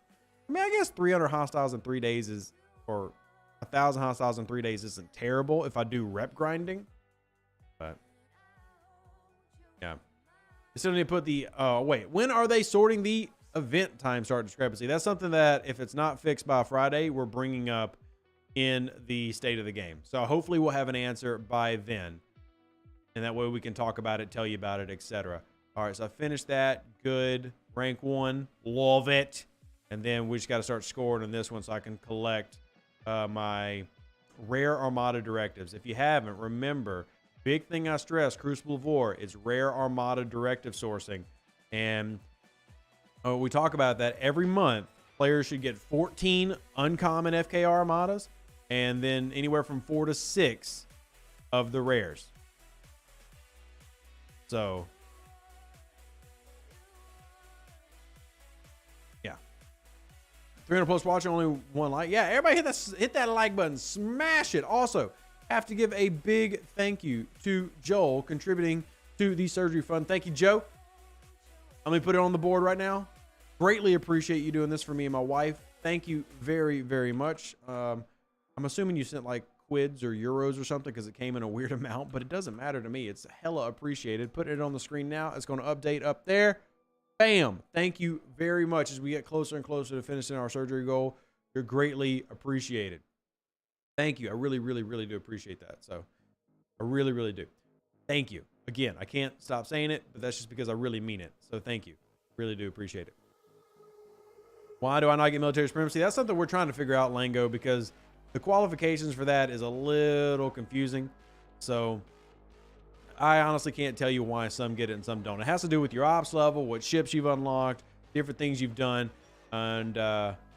I mean, I guess 300 hostiles in 3 days is, or 1,000 hostiles in 3 days isn't terrible if I do rep grinding. But, yeah. I still need to put the, wait, when are they sorting the event time start discrepancy? That's something that if it's not fixed by Friday, we're bringing up in the state of the game. So hopefully we'll have an answer by then. And that way we can talk about it, tell you about it, etc. All right, so I finished that. Good. Rank 1. Love it. And then we just got to start scoring on this one so I can collect my rare Armada directives. If you haven't, remember, big thing I stress, Crucible of War, is rare Armada directive sourcing. And we talk about that every month. Players should get 14 uncommon FKR Armadas and then anywhere from 4 to 6 of the rares. So, yeah. 300 plus watching, only one like. Yeah, everybody hit that like button. Smash it. Also, have to give a big thank you to Joel contributing to the surgery fund. Thank you, Joe. Let me put it on the board right now. Greatly appreciate you doing this for me and my wife. Thank you very, very much. I'm assuming you sent like quids or euros or something because it came in a weird amount, but it doesn't matter to me. It's hella appreciated. Putting it on the screen now. It's going to update up there. Bam. Thank you very much. As we get closer and closer to finishing our surgery goal, you're greatly appreciated. Thank you. I really, really, really do appreciate that. So I really, really do. Thank you. Again, I can't stop saying it, but that's just because I really mean it. So thank you. Really do appreciate it. Why do I not get military supremacy? That's something we're trying to figure out, Lango, because the qualifications for that is a little confusing. So I honestly can't tell you why some get it and some don't. It has to do with your ops level, what ships you've unlocked, different things you've done, and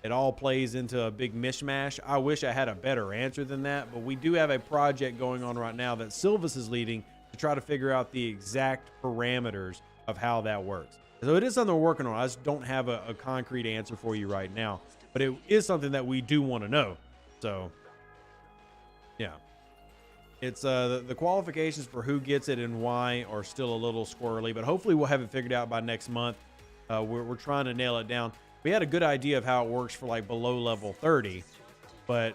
it all plays into a big mishmash. I wish I had a better answer than that, but we do have a project going on right now that Silvus is leading to try to figure out the exact parameters of how that works. So it is something we're working on. I just don't have a concrete answer for you right now, but it is something that we do want to know. So yeah, it's the qualifications for who gets it and why are still a little squirrely, but hopefully we'll have it figured out by next month. We're trying to nail it down. We had a good idea of how it works for like below level 30, but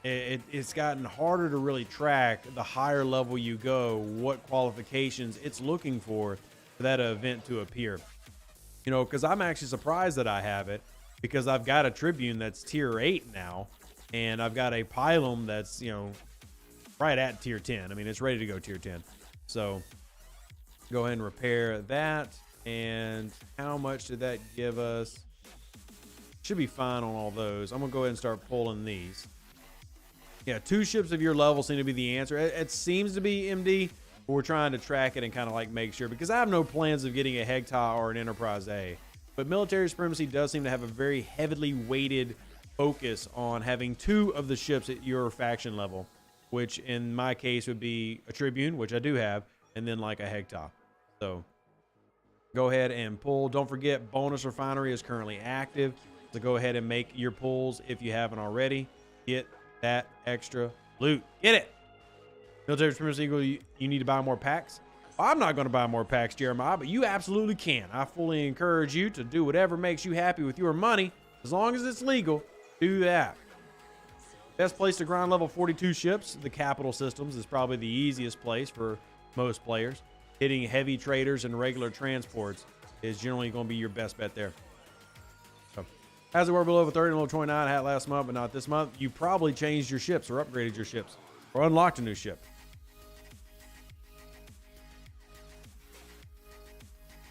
it's gotten harder to really track the higher level you go, what qualifications it's looking for that event to appear. You know, because I'm actually surprised that I have it, because I've got a Tribune that's tier 8 now, and I've got a Pylum that's, you know, right at tier 10. I mean, it's ready to go tier 10. So go ahead and repair that. And how much did that give us? Should be fine on all those. I'm gonna go ahead and start pulling these. Yeah, 2 ships of your level seem to be the answer. It seems to be MD, but we're trying to track it and kind of like make sure, because I have no plans of getting a Hegta or an Enterprise A. But military supremacy does seem to have a very heavily weighted focus on having 2 of the ships at your faction level, which in my case would be a Tribune, which I do have, and then like a Hegta. So go ahead and pull. Don't forget, bonus refinery is currently active. So go ahead and make your pulls if you haven't already. Get that extra loot. Get it. Military supremacy equal, you need to buy more packs. Well, I'm not going to buy more packs, Jeremiah, but you absolutely can. I fully encourage you to do whatever makes you happy with your money. As long as it's legal, do that. Best place to grind level 42 ships, the capital systems, is probably the easiest place for most players. Hitting heavy traders and regular transports is generally going to be your best bet there. So, as it were below 30 and level 29 had last month, but not this month, you probably changed your ships or upgraded your ships or unlocked a new ship.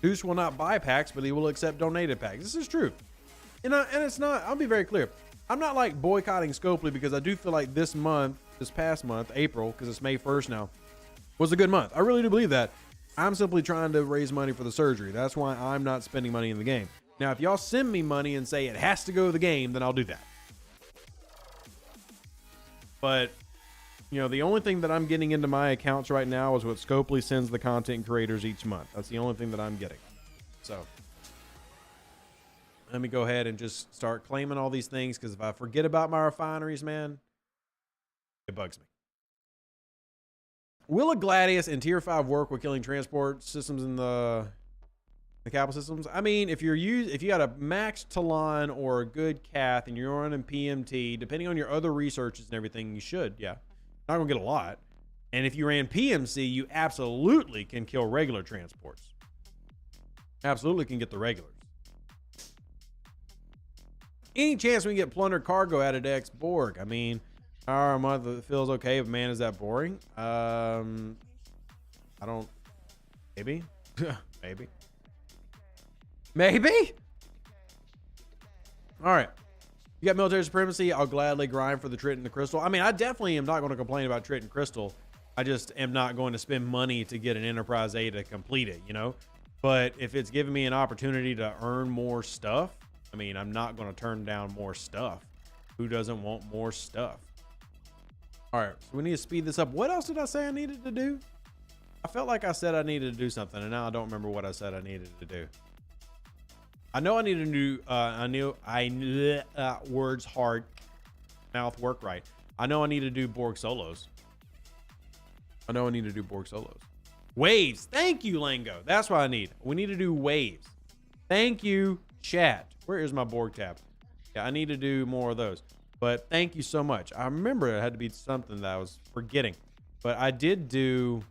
Deuce will not buy packs, but he will accept donated packs. This is true. And it's not, I'll be very clear. I'm not like boycotting Scopely, because I do feel like this past month, April, because it's May 1st now, was a good month. I really do believe that. I'm simply trying to raise money for the surgery. That's why I'm not spending money in the game. Now, if y'all send me money and say it has to go to the game, then I'll do that. But, you know, the only thing that I'm getting into my accounts right now is what Scopely sends the content creators each month. That's the only thing that I'm getting. So let me go ahead and just start claiming all these things, because if I forget about my refineries, man, it bugs me. Will a Gladius in tier 5 work with killing transport systems in the capital systems? I mean, if you got a max Talon or a good Cath and you're running PMT, depending on your other researches and everything, you should, yeah. Not gonna get a lot. And if you ran PMC, you absolutely can kill regular transports. Absolutely can get the regulars. Any chance we can get plundered cargo out of X Borg? I mean, our month feels okay, but man, is that boring? I don't. Maybe. Maybe. All right. You got military supremacy. I'll gladly grind for the Trit and the Crystal. I mean, I definitely am not going to complain about Trit and Crystal. I just am not going to spend money to get an Enterprise A to complete it, you know? But if it's giving me an opportunity to earn more stuff, I mean, I'm not going to turn down more stuff. Who doesn't want more stuff? All right, so we need to speed this up. What else did I say I needed to do? I felt like I said I needed to do something, and now I don't remember what I said I needed to do. I know I need to do, words hard, mouth work right. I know I need to do Borg solos. Waves. Thank you, Lango. That's what I need. We need to do waves. Thank you, chat. Where is my Borg tab? Yeah, I need to do more of those. But thank you so much. I remember it had to be something that I was forgetting. But I did, oh,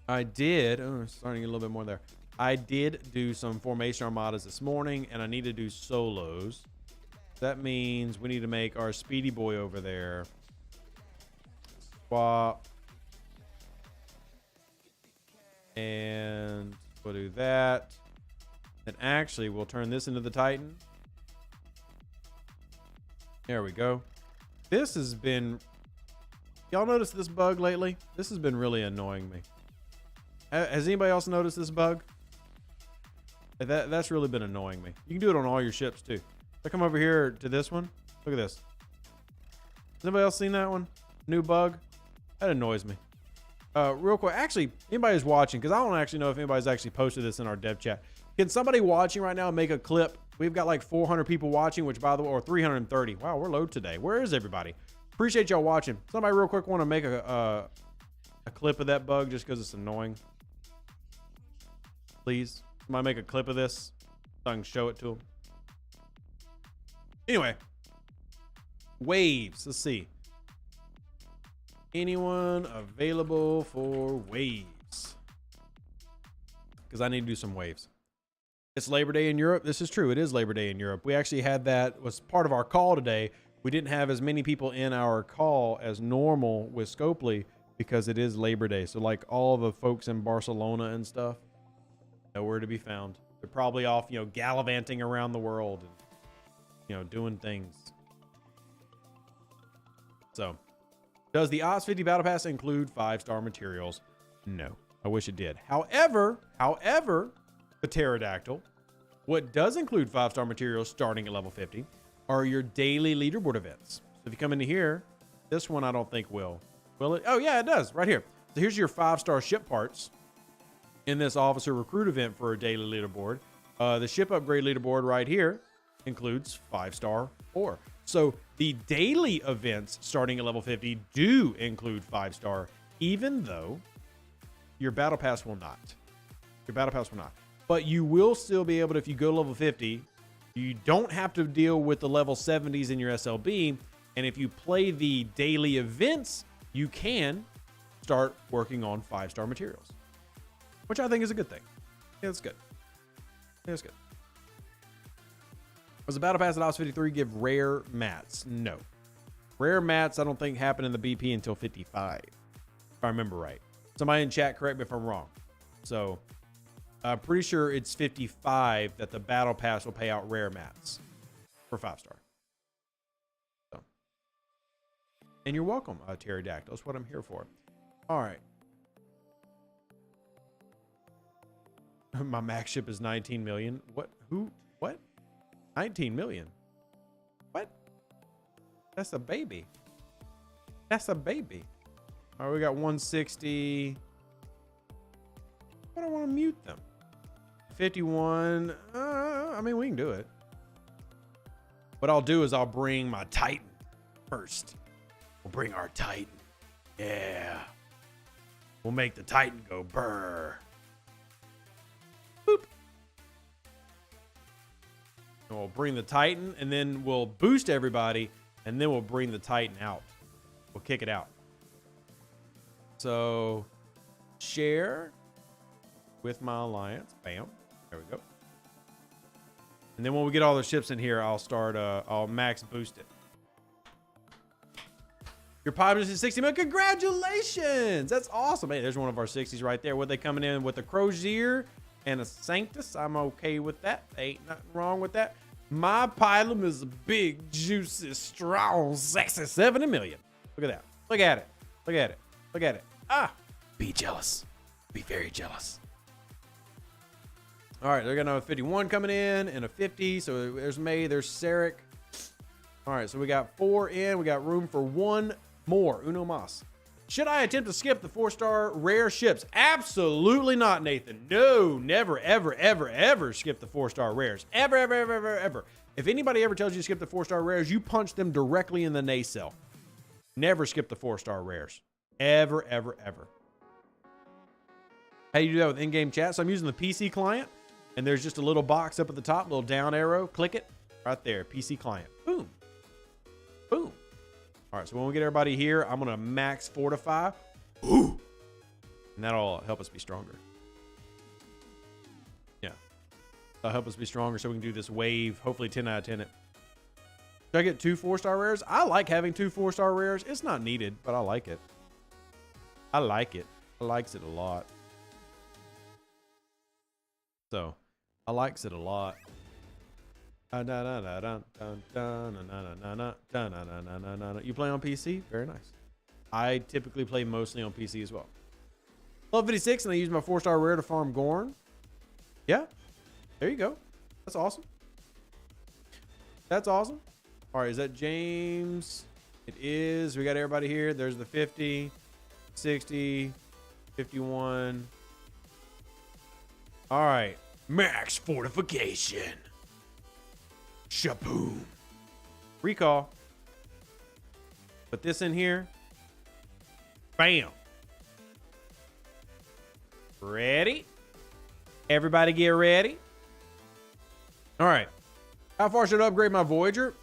starting to get a little bit more there. I did do some formation armadas this morning, and I need to do solos. That means we need to make our speedy boy over there Swap. And we'll do that. And actually, we'll turn this into the Titan. There we go. This has been... Y'all noticed this bug lately? This has been really annoying me. Has anybody else noticed this bug? That's really been annoying me. You can do it on all your ships too. If I come over here to this one, look at this. Has anybody else seen that one? New bug? That annoys me. Real quick, actually, anybody who's watching, because I don't actually know if anybody's actually posted this in our dev chat. Can somebody watching right now make a clip? We've got like 400 people watching, which by the way, or 330. Wow, we're low today. Where is everybody? Appreciate y'all watching. Somebody real quick want to make a clip of that bug just because it's annoying. Please, somebody make a clip of this so I can show it to them. Anyway, waves. Let's see. Anyone available for waves? Because I need to do some waves. It's Labor Day in Europe. This is true. It is Labor Day in Europe. We actually had that was part of our call today. We didn't have as many people in our call as normal with Scopely because it is Labor Day. So like all the folks in Barcelona and stuff, nowhere to be found. They're probably off, gallivanting around the world and, doing things. So, does the Ops 50 Battle Pass include 5-star materials? No, I wish it did. However, the Pterodactyl, what does include 5-star materials starting at level 50 are your daily leaderboard events. So if you come into here, this one I don't think will. Will it? Oh yeah, it does right here. So here's your 5-star ship parts in this officer recruit event for a daily leaderboard. The ship upgrade leaderboard right here includes 5-star ore. So the daily events starting at level 50 do include 5-star, even though your battle pass will not. Your battle pass will not. But you will still be able to, if you go to level 50, you don't have to deal with the level 70s in your SLB. And if you play the daily events, you can start working on 5-star materials, which I think is a good thing. Yeah, that's good. Yeah, that's good. Does the Battle Pass at Ops 53 give rare mats? No. Rare mats, I don't think happen in the BP until 55, if I remember right. Somebody in chat, correct me if I'm wrong. So, I'm pretty sure it's 55 that the Battle Pass will pay out rare mats for 5-star. So, and you're welcome, Pterodactyl. That's what I'm here for. All right. My max ship is 19 million. What? Who? What? 19 million? What? That's a baby. That's a baby. All right, we got 160. I don't want to mute them. 51. I mean, we can do it. What I'll do is I'll bring my Titan first. We'll bring our Titan. Yeah. We'll make the Titan go brr. Boop. And we'll bring the Titan, and then we'll boost everybody, and then we'll bring the Titan out. We'll kick it out. So, share with my alliance. Bam. There we go. And then when we get all the ships in here, I'll start, I'll max boost it. Your pilot is 60 million. Congratulations. That's awesome. Hey, there's one of our 60s right there. What they coming in with a Crozier and a Sanctus. I'm okay with that. Ain't nothing wrong with that. My pilot is a big, juicy, strong, sexy 70 million. Look at that. Look at it. Look at it. Look at it. Ah, be jealous. Be very jealous. All right, they're gonna have a 51 coming in and a 50. So there's May, there's Sarek. All right, so we got 4 in. We got room for 1 more. Uno mas. Should I attempt to skip the 4-star rare ships? Absolutely not, Nathan. No, never, ever, ever, ever skip the 4-star rares. Ever, ever, ever, ever, ever. If anybody ever tells you to skip the 4-star rares, you punch them directly in the nacelle. Never skip the 4-star rares. Ever, ever, ever. How do you do that with in-game chat? So I'm using the PC client, and there's just a little box up at the top, little down arrow. Click it right there, PC client. Boom. Boom. All right, so when we get everybody here, I'm going to max fortify. Ooh. And that'll help us be stronger. Yeah. That'll help us be stronger so we can do this wave. Hopefully 10 out of 10 it. Should I get 2 4-star rares? I like having 2 4-star rares. It's not needed, but I like it. I like it. I likes it a lot. So, I likes it a lot. You play on PC? Very nice. I typically play mostly on PC as well. Level 56, and I use my 4-star rare to farm Gorn. Yeah, there you go. That's awesome. That's awesome. All right, is that James? It is. We got everybody here. There's the 50, 60, 51. All right, max fortification. Shaboom. Recall. Put this in here. Bam. Ready? Everybody get ready. All right. How far should I upgrade my Voyager?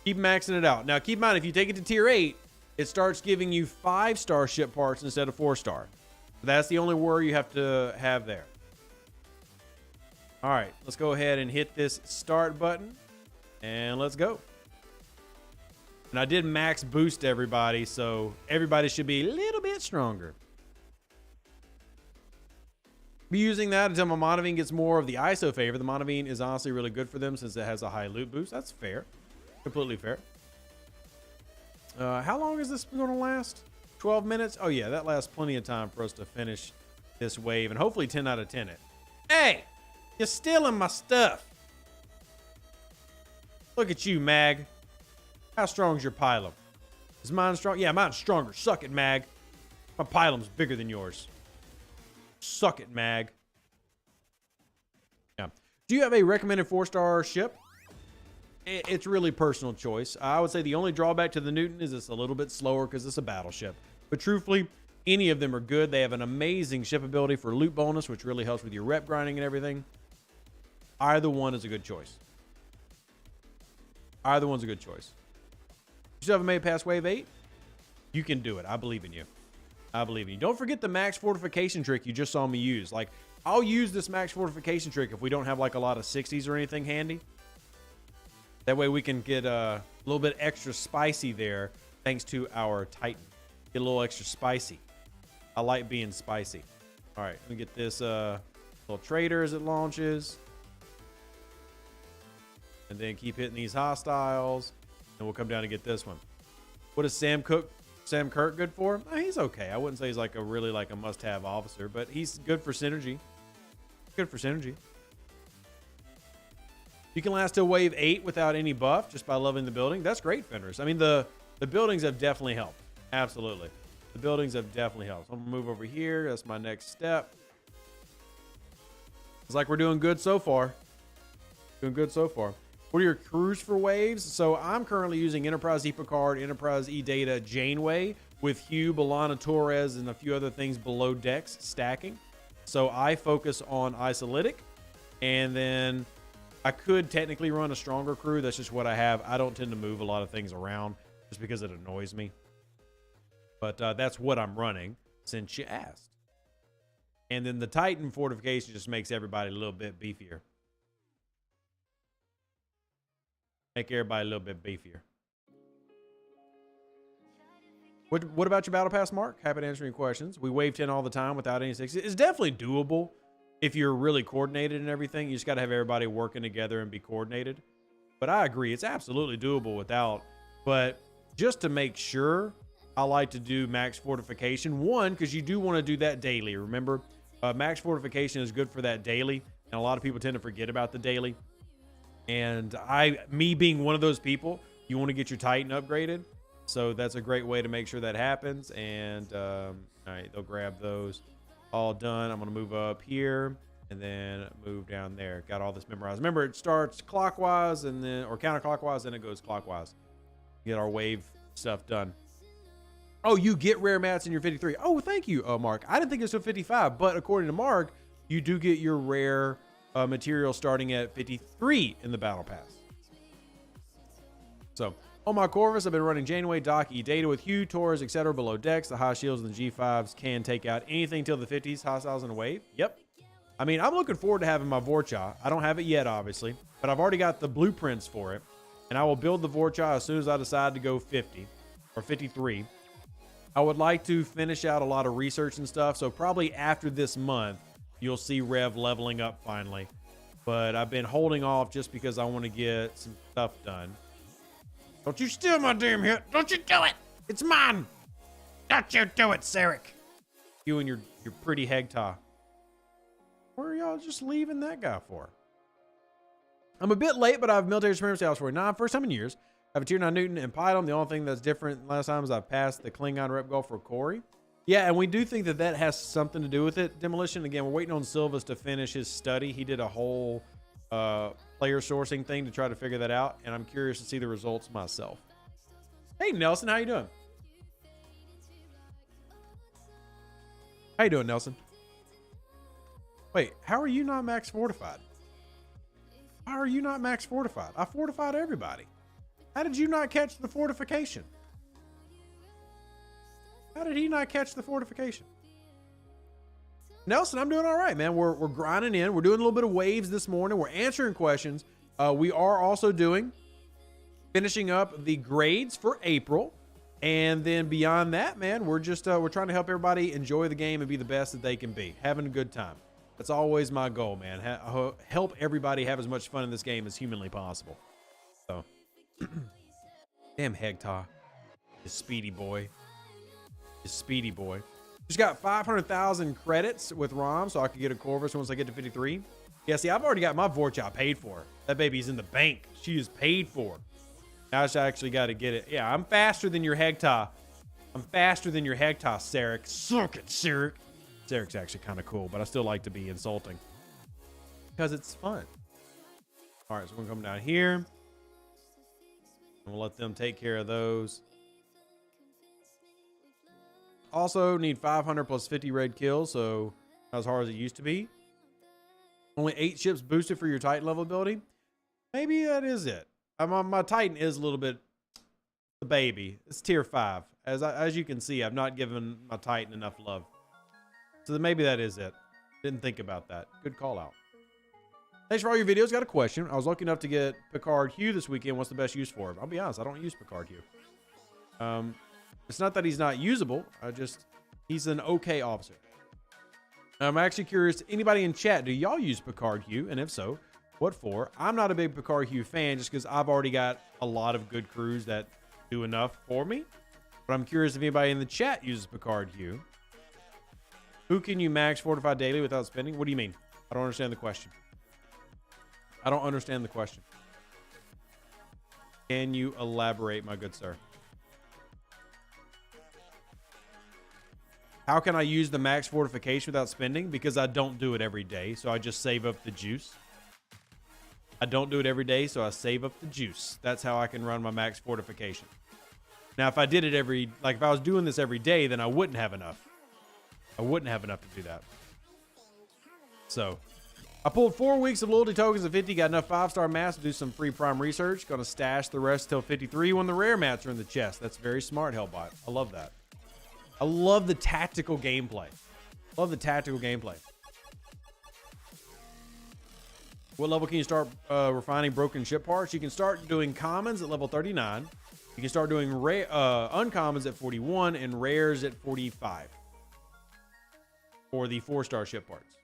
Keep maxing it out. Now, keep in mind, if you take it to tier 8, it starts giving you 5-star ship parts instead of 4-star. That's the only worry you have to have there. All right. Let's go ahead and hit this start button. And let's go. And I did max boost everybody, so everybody should be a little bit stronger. Be using that until my Monavine gets more of the ISO favor. The Monavine is honestly really good for them since it has a high loot boost. That's fair. Completely fair. How long is this going to last? 12 minutes? Oh, yeah, that lasts plenty of time for us to finish this wave and hopefully 10 out of 10 it. Hey, you're stealing my stuff. Look at you, Mag. How strong is your pylum? Is mine strong? Yeah, mine's stronger. Suck it, Mag. My pylum's bigger than yours. Suck it, Mag. Yeah. Do you have a recommended 4-star ship? It's really personal choice. I would say the only drawback to the Newton is it's a little bit slower because it's a battleship. But truthfully, any of them are good. They have an amazing ship ability for loot bonus, which really helps with your rep grinding and everything. Either one is a good choice. Either one's a good choice. You still haven't made it past wave 8? You can do it. I believe in you. I believe in you. Don't forget the max fortification trick you just saw me use. Like, I'll use this max fortification trick if we don't have like a lot of 60s or anything handy. That way we can get a little bit extra spicy there thanks to our Titan. Get a little extra spicy. I like being spicy. All right, let me get this little trader as it launches. And then keep hitting these hostiles. And we'll come down and get this one. What is Sam Kirk good for? He's okay. I wouldn't say he's like a really like a must-have officer, but he's good for synergy. Good for synergy. You can last till wave 8 without any buff just by loving the building. That's great, Fenris. I mean, the buildings have definitely helped. Absolutely. The buildings have definitely helped. I'm gonna move over here. That's my next step. It's like we're doing good so far. Doing good so far. What are your crews for waves? So I'm currently using Enterprise E Picard, Enterprise E Data, Janeway with Hugh, B'Elanna Torres, and a few other things below decks stacking. So I focus on Isolytic, and then I could technically run a stronger crew. That's just what I have. I don't tend to move a lot of things around just because it annoys me. But that's what I'm running since you asked. And then the Titan fortification just makes everybody a little bit beefier. Make everybody a little bit beefier. What about your battle pass, Mark? Happy to answer any questions. We wave 10 all the time without any 60s. It's definitely doable if you're really coordinated and everything. You just got to have everybody working together and be coordinated. But I agree, it's absolutely doable without. But just to make sure, I like to do max fortification. One, because you do want to do that daily. Remember, max fortification is good for that daily. And a lot of people tend to forget about the daily. And me being one of those people, you want to get your Titan upgraded. So that's a great way to make sure that happens. And all right, they'll grab those. All done. I'm going to move up here and then move down there. Got all this memorized. Remember, it starts clockwise and then, or counterclockwise, then it goes clockwise. Get our wave stuff done. Oh, you get rare mats in your 53. Oh, thank you, Mark. I didn't think it was till 55, but according to Mark, you do get your rare material starting at 53 in the battle pass. So on my Corvus, I've been running Janeway, Doc, E-Data with Hugh, Torres, etc. below decks. The high shields and the G5s can take out anything till the 50s, hostiles in a wave. Yep. I mean, I'm looking forward to having my Vorcha. I don't have it yet, obviously, but I've already got the blueprints for it. And I will build the Vorcha as soon as I decide to go 50 or 53. I would like to finish out a lot of research and stuff. So probably after this month, you'll see Rev leveling up finally. But I've been holding off just because I want to get some stuff done. Don't you steal my damn hit. Don't you do it. It's mine. Don't you do it, Sarek. You and your pretty Hegtah. Where are y'all just leaving that guy for? I'm a bit late, but I have military supremacy house for 9. First time in years. I have a tier 9 Newton and Python. The only thing that's different last time is I've passed the Klingon rep goal for Corey. Yeah, and we do think that that has something to do with it. Demolition, again, we're waiting on Silvas to finish his study. He did a whole player sourcing thing to try to figure that out, and I'm curious to see the results myself. Hey, Nelson, how you doing? How you doing, Nelson? Wait, how are you not max fortified? How are you not max fortified? I fortified everybody. How did you not catch the fortification? How did he not catch the fortification? Nelson, I'm doing all right, man. We're grinding in. We're doing a little bit of waves this morning. We're answering questions. We are also finishing up the grades for April. And then beyond that, man, we're just we're trying to help everybody enjoy the game and be the best that they can be. Having a good time. That's always my goal, man. Help everybody have as much fun in this game as humanly possible. So, damn Hegtah, you speedy boy. You speedy boy. Just got 500,000 credits with ROM, so I could get a Corvus once I get to 53. Yeah, see, I've already got my Vorcha paid for. That baby's in the bank. She is paid for. Now I just actually got to get it. Yeah, I'm faster than your Hegtah. I'm faster than your Hegtah, Sarek. Suck it, Sarek. Sarek's actually kind of cool, but I still like to be insulting because it's fun. All right, so we're gonna come down here and we'll let them take care of those. Also need 500 plus 50 red kills, so not as hard as it used to be. Only 8 ships boosted for your Titan level ability. Maybe that is it. My Titan is a little bit the baby. It's tier 5. As you can see, I've not given my Titan enough love. So then maybe that is it. Didn't think about that. Good call out. Thanks for all your videos. Got a question. I was lucky enough to get Picard Hugh this weekend. What's the best use for him? I'll be honest, I don't use Picard Hugh. It's not that he's not usable. He's an okay officer. I'm actually curious, anybody in chat, do y'all use Picard Hugh? And if so, what for? I'm not a big Picard Hugh fan just because I've already got a lot of good crews that do enough for me. But I'm curious if anybody in the chat uses Picard Hugh. Who can you max fortify daily without spending? What do you mean? I don't understand the question. I don't understand the question. Can you elaborate, my good sir? How can I use the max fortification without spending? Because I don't do it every day, so I just save up the juice. I don't do it every day, so I save up the juice. That's how I can run my max fortification. Now, if I did it if I was doing this every day, then I wouldn't have enough. I wouldn't have enough to do that. So, I pulled 4 weeks of loyalty tokens at 50, got enough 5-star mats to do some free prime research. Gonna stash the rest till 53 when the rare mats are in the chest. That's very smart, Hellbot. I love that. I love the tactical gameplay. Love the tactical gameplay. What level can you start refining broken ship parts? You can start doing commons at level 39. You can start doing uncommons at 41 and rares at 45. For the 4-star ship parts.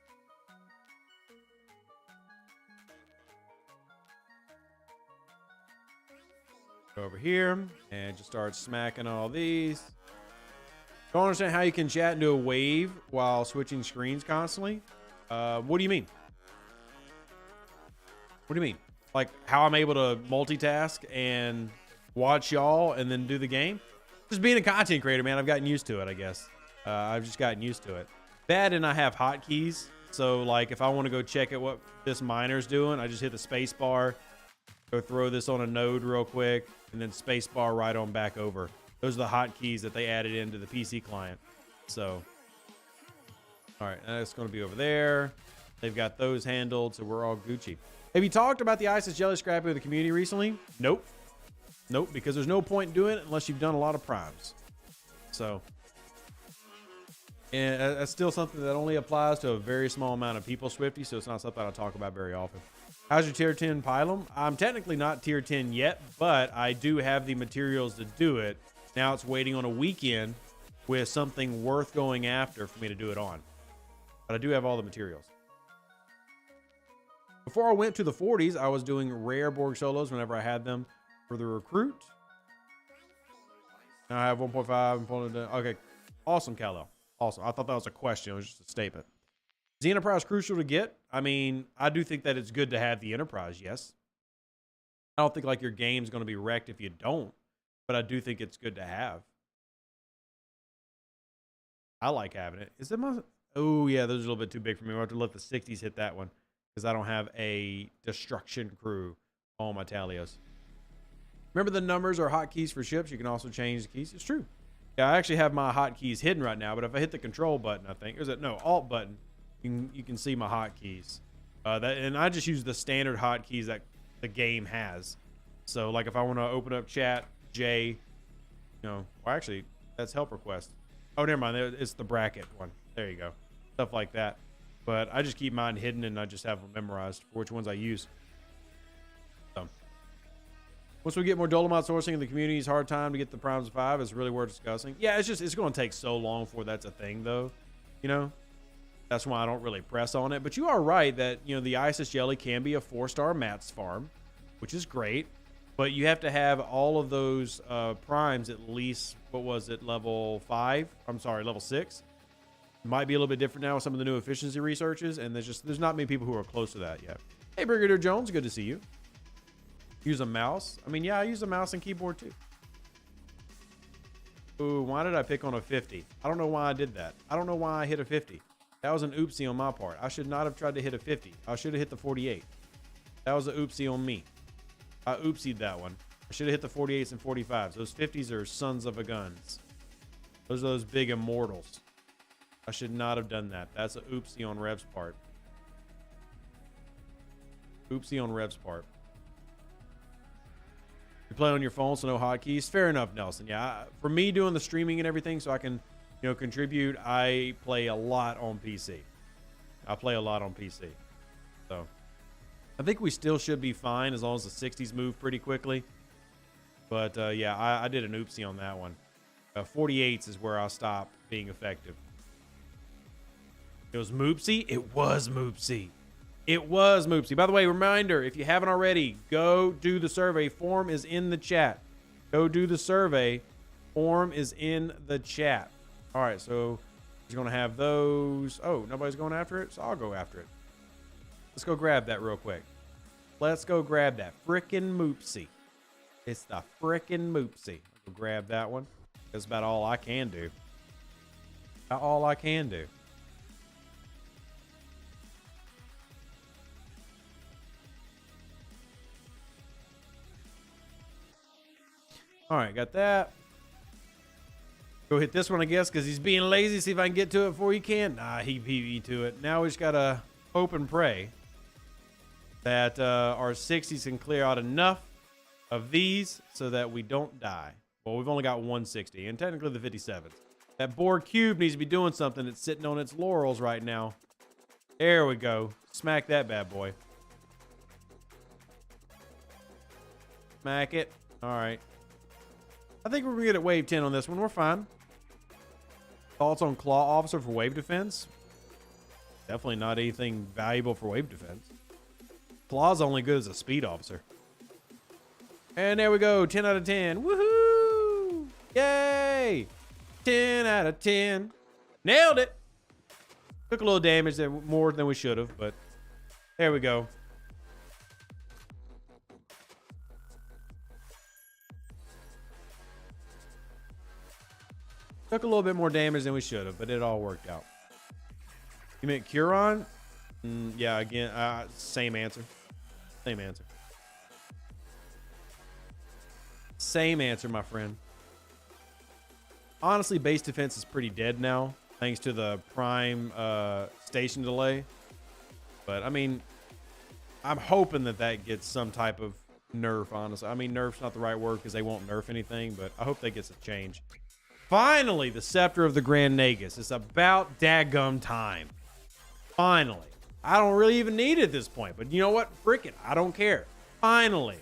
Go over here and just start smacking all these. Don't understand how you can chat and do a wave while switching screens constantly. What do you mean? What do you mean? Like how I'm able to multitask and watch y'all and then do the game? Just being a content creator, man, I've gotten used to it, I guess. I've just gotten used to it. That and I have hotkeys. So like if I want to go check out what this miner's doing, I just hit the space bar, go throw this on a node real quick, and then space bar right on back over. Those are the hotkeys that they added into the PC client. So, all right, that's going to be over there. They've got those handled, so we're all Gucci. Have you talked about the ISIS jelly scrapping with the community recently? Nope. Nope, because there's no point in doing it unless you've done a lot of primes. So, and that's still something that only applies to a very small amount of people, Swifty, so it's not something I talk about very often. How's your tier 10 pylum? I'm technically not tier 10 yet, but I do have the materials to do it. Now it's waiting on a weekend with something worth going after for me to do it on. But I do have all the materials. Before I went to the 40s, I was doing rare Borg solos whenever I had them for the recruit. Now I have 1.5. Okay, awesome, Kal-El. Awesome. I thought that was a question. It was just a statement. Is the Enterprise crucial to get? I mean, I do think that it's good to have the Enterprise, yes. I don't think like your game's going to be wrecked if you don't, but I do think it's good to have. I like having it. Is it my... Oh, yeah, those are a little bit too big for me. We'll have to let the 60s hit that one because I don't have a destruction crew on my Talios. Remember the numbers are hotkeys for ships. You can also change the keys. It's true. Yeah, I actually have my hotkeys hidden right now, but if I hit the control button, I think, or is it no alt button, you can see my hotkeys. And I just use the standard hotkeys that the game has. So like if I want to open up chat, J, well actually that's help request. Oh, never mind. It's the bracket one. There you go. Stuff like that. But I just keep mine hidden and I just have them memorized for which ones I use. So once we get more Dolomite sourcing in the community's hard time to get the primes 5 is really worth discussing. Yeah, it's going to take so long before that's a thing though. That's why I don't really press on it. But you are right that, the ISIS Jelly can be a 4-star Mats farm, which is great. But you have to have all of those primes at least, what was it, level 5? I'm sorry, level 6. Might be a little bit different now with some of the new efficiency researches, and there's not many people who are close to that yet. Hey, Brigadier Jones, good to see you. Use a mouse? I mean, yeah, I use a mouse and keyboard too. Ooh, why did I pick on a 50? I don't know why I did that. I don't know why I hit a 50. That was an oopsie on my part. I should not have tried to hit a 50. I should have hit the 48. That was an oopsie on me. I oopsied that one. I should have hit the 48s and 45s. Those 50s are sons of a guns. Those are those big immortals. I should not have done that. That's an oopsie on Rev's part. Oopsie on Rev's part. You play on your phone, so no hotkeys. Fair enough, Nelson. Yeah, for me doing the streaming and everything, so I can, contribute. I play a lot on PC. I play a lot on PC. So I think we still should be fine as long as the 60s move pretty quickly. But yeah, I did an oopsie on that one. 48s is where I'll stop being effective. It was Moopsie? It was Moopsie. It was Moopsie. By the way, reminder, if you haven't already, go do the survey. Form is in the chat. Go do the survey. Form is in the chat. All right, so we're going to have those. Oh, nobody's going after it? So I'll go after it. Let's go grab that real quick. Let's go grab that frickin' Moopsie. It's the frickin' Moopsie. I'll go grab that one. That's about all I can do. About all I can do. All right, got that. Go hit this one, I guess, because he's being lazy. See if I can get to it before he can. Nah, he beat to it. Now we just got to hope and pray that our 60s can clear out enough of these so that we don't die. Well, we've only got 160, and technically the 57th. That Borg cube needs to be doing something. It's sitting on its laurels right now. There we go. Smack that bad boy. Smack it. All right. I think we're going to get at wave 10 on this one. We're fine. Thoughts on Claw Officer for wave defense? Definitely not anything valuable for wave defense. Claw's only good as a speed officer. And there we go. 10 out of 10. Woohoo! Yay! 10 out of 10. Nailed it! Took a little damage, more than we should have, but there we go. Took a little bit more damage than we should have, but it all worked out. You meant Curon? Yeah, again, same answer. Same answer. Same answer, my friend. Honestly, base defense is pretty dead now, thanks to the prime station delay. But, I mean, I'm hoping that gets some type of nerf, honestly. I mean, nerf's not the right word because they won't nerf anything, but I hope that gets a change. Finally, the Scepter of the Grand Nagus. It's about daggum time. Finally. I don't really even need it at this point, but you know what? Frick it. I don't care. Finally.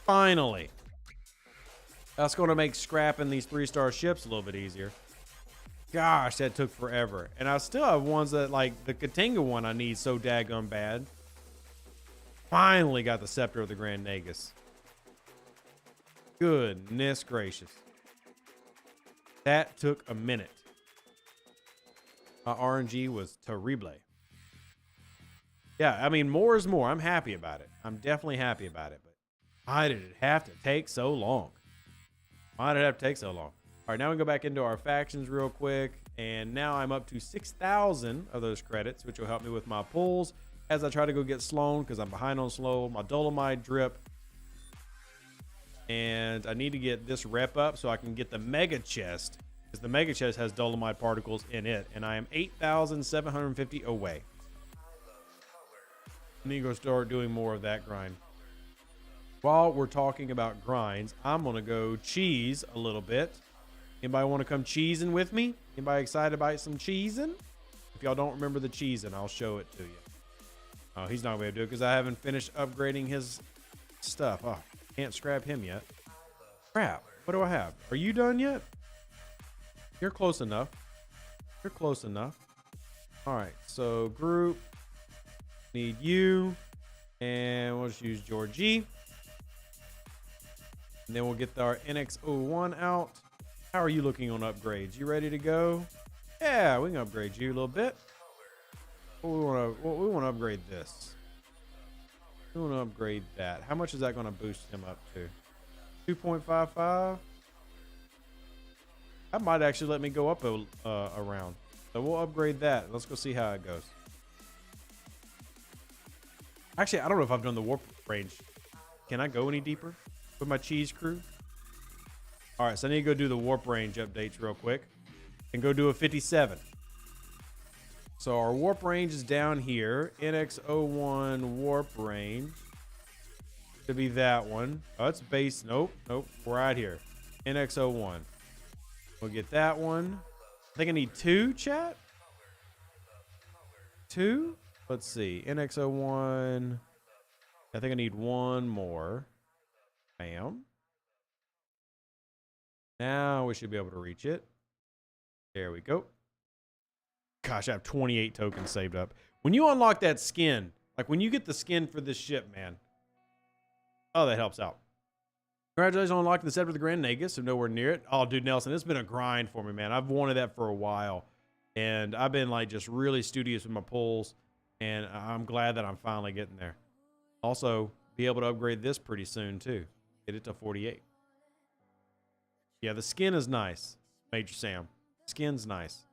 Finally. That's going to make scrapping these 3-star ships a little bit easier. Gosh, that took forever. And I still have ones that, like, the Katinga one I need so daggone bad. Finally got the Scepter of the Grand Nagus. Goodness gracious. That took a minute. My RNG was terrible. Yeah, I mean, more is more. I'm happy about it. I'm definitely happy about it. But why did it have to take so long? Why did it have to take so long? All right, now we go back into our factions real quick. And now I'm up to 6,000 of those credits, which will help me with my pulls as I try to go get Sloan because I'm behind on Sloan. My Dolomite drip. And I need to get this rep up so I can get the Mega Chest, because the Mega Chest has Dolomite particles in it. And I am 8,750 away. I need to go start doing more of that grind. While we're talking about grinds, I'm going to go cheese a little bit. Anybody want to come cheesing with me? Anybody excited about some cheesing? If y'all don't remember the cheesing, I'll show it to you. Oh, he's not going to be able to do it because I haven't finished upgrading his stuff. Oh, can't scrap him yet. Crap. What do I have? Are you done yet? You're close enough. You're close enough. All right. So group. Need you. And we'll just use Georgie. And then we'll get our NX01 out. How are you looking on upgrades? You ready to go? Yeah, we can upgrade you a little bit. We want to upgrade this. We want to upgrade that. How much is that going to boost him up to? 2.55. That might actually let me go up a round. So we'll upgrade that. Let's go see how it goes. Actually, I don't know if I've done the warp range. Can I go any deeper with my cheese crew? All right, so I need to go do the warp range updates real quick and go do a 57. So our warp range is down here. NX01 warp range to be that one. Oh, it's base. Nope. We're right here. NX01. We'll get that one. I think I need 2, chat. 2? Let's see. NX01. I think I need 1 more. Bam. Now we should be able to reach it. There we go. Gosh, I have 28 tokens saved up. When you unlock that skin, like when you get the skin for this ship, man. Oh, that helps out. Congratulations on unlocking the Scepter of the Grand Nagus. I'm nowhere near it. Oh, dude, Nelson, it's been a grind for me, man. I've wanted that for a while. And I've been like just really studious with my pulls. And I'm glad that I'm finally getting there. Also, be able to upgrade this pretty soon, too. Get it to 48. Yeah, the skin is nice, Major Sam. Skin's nice.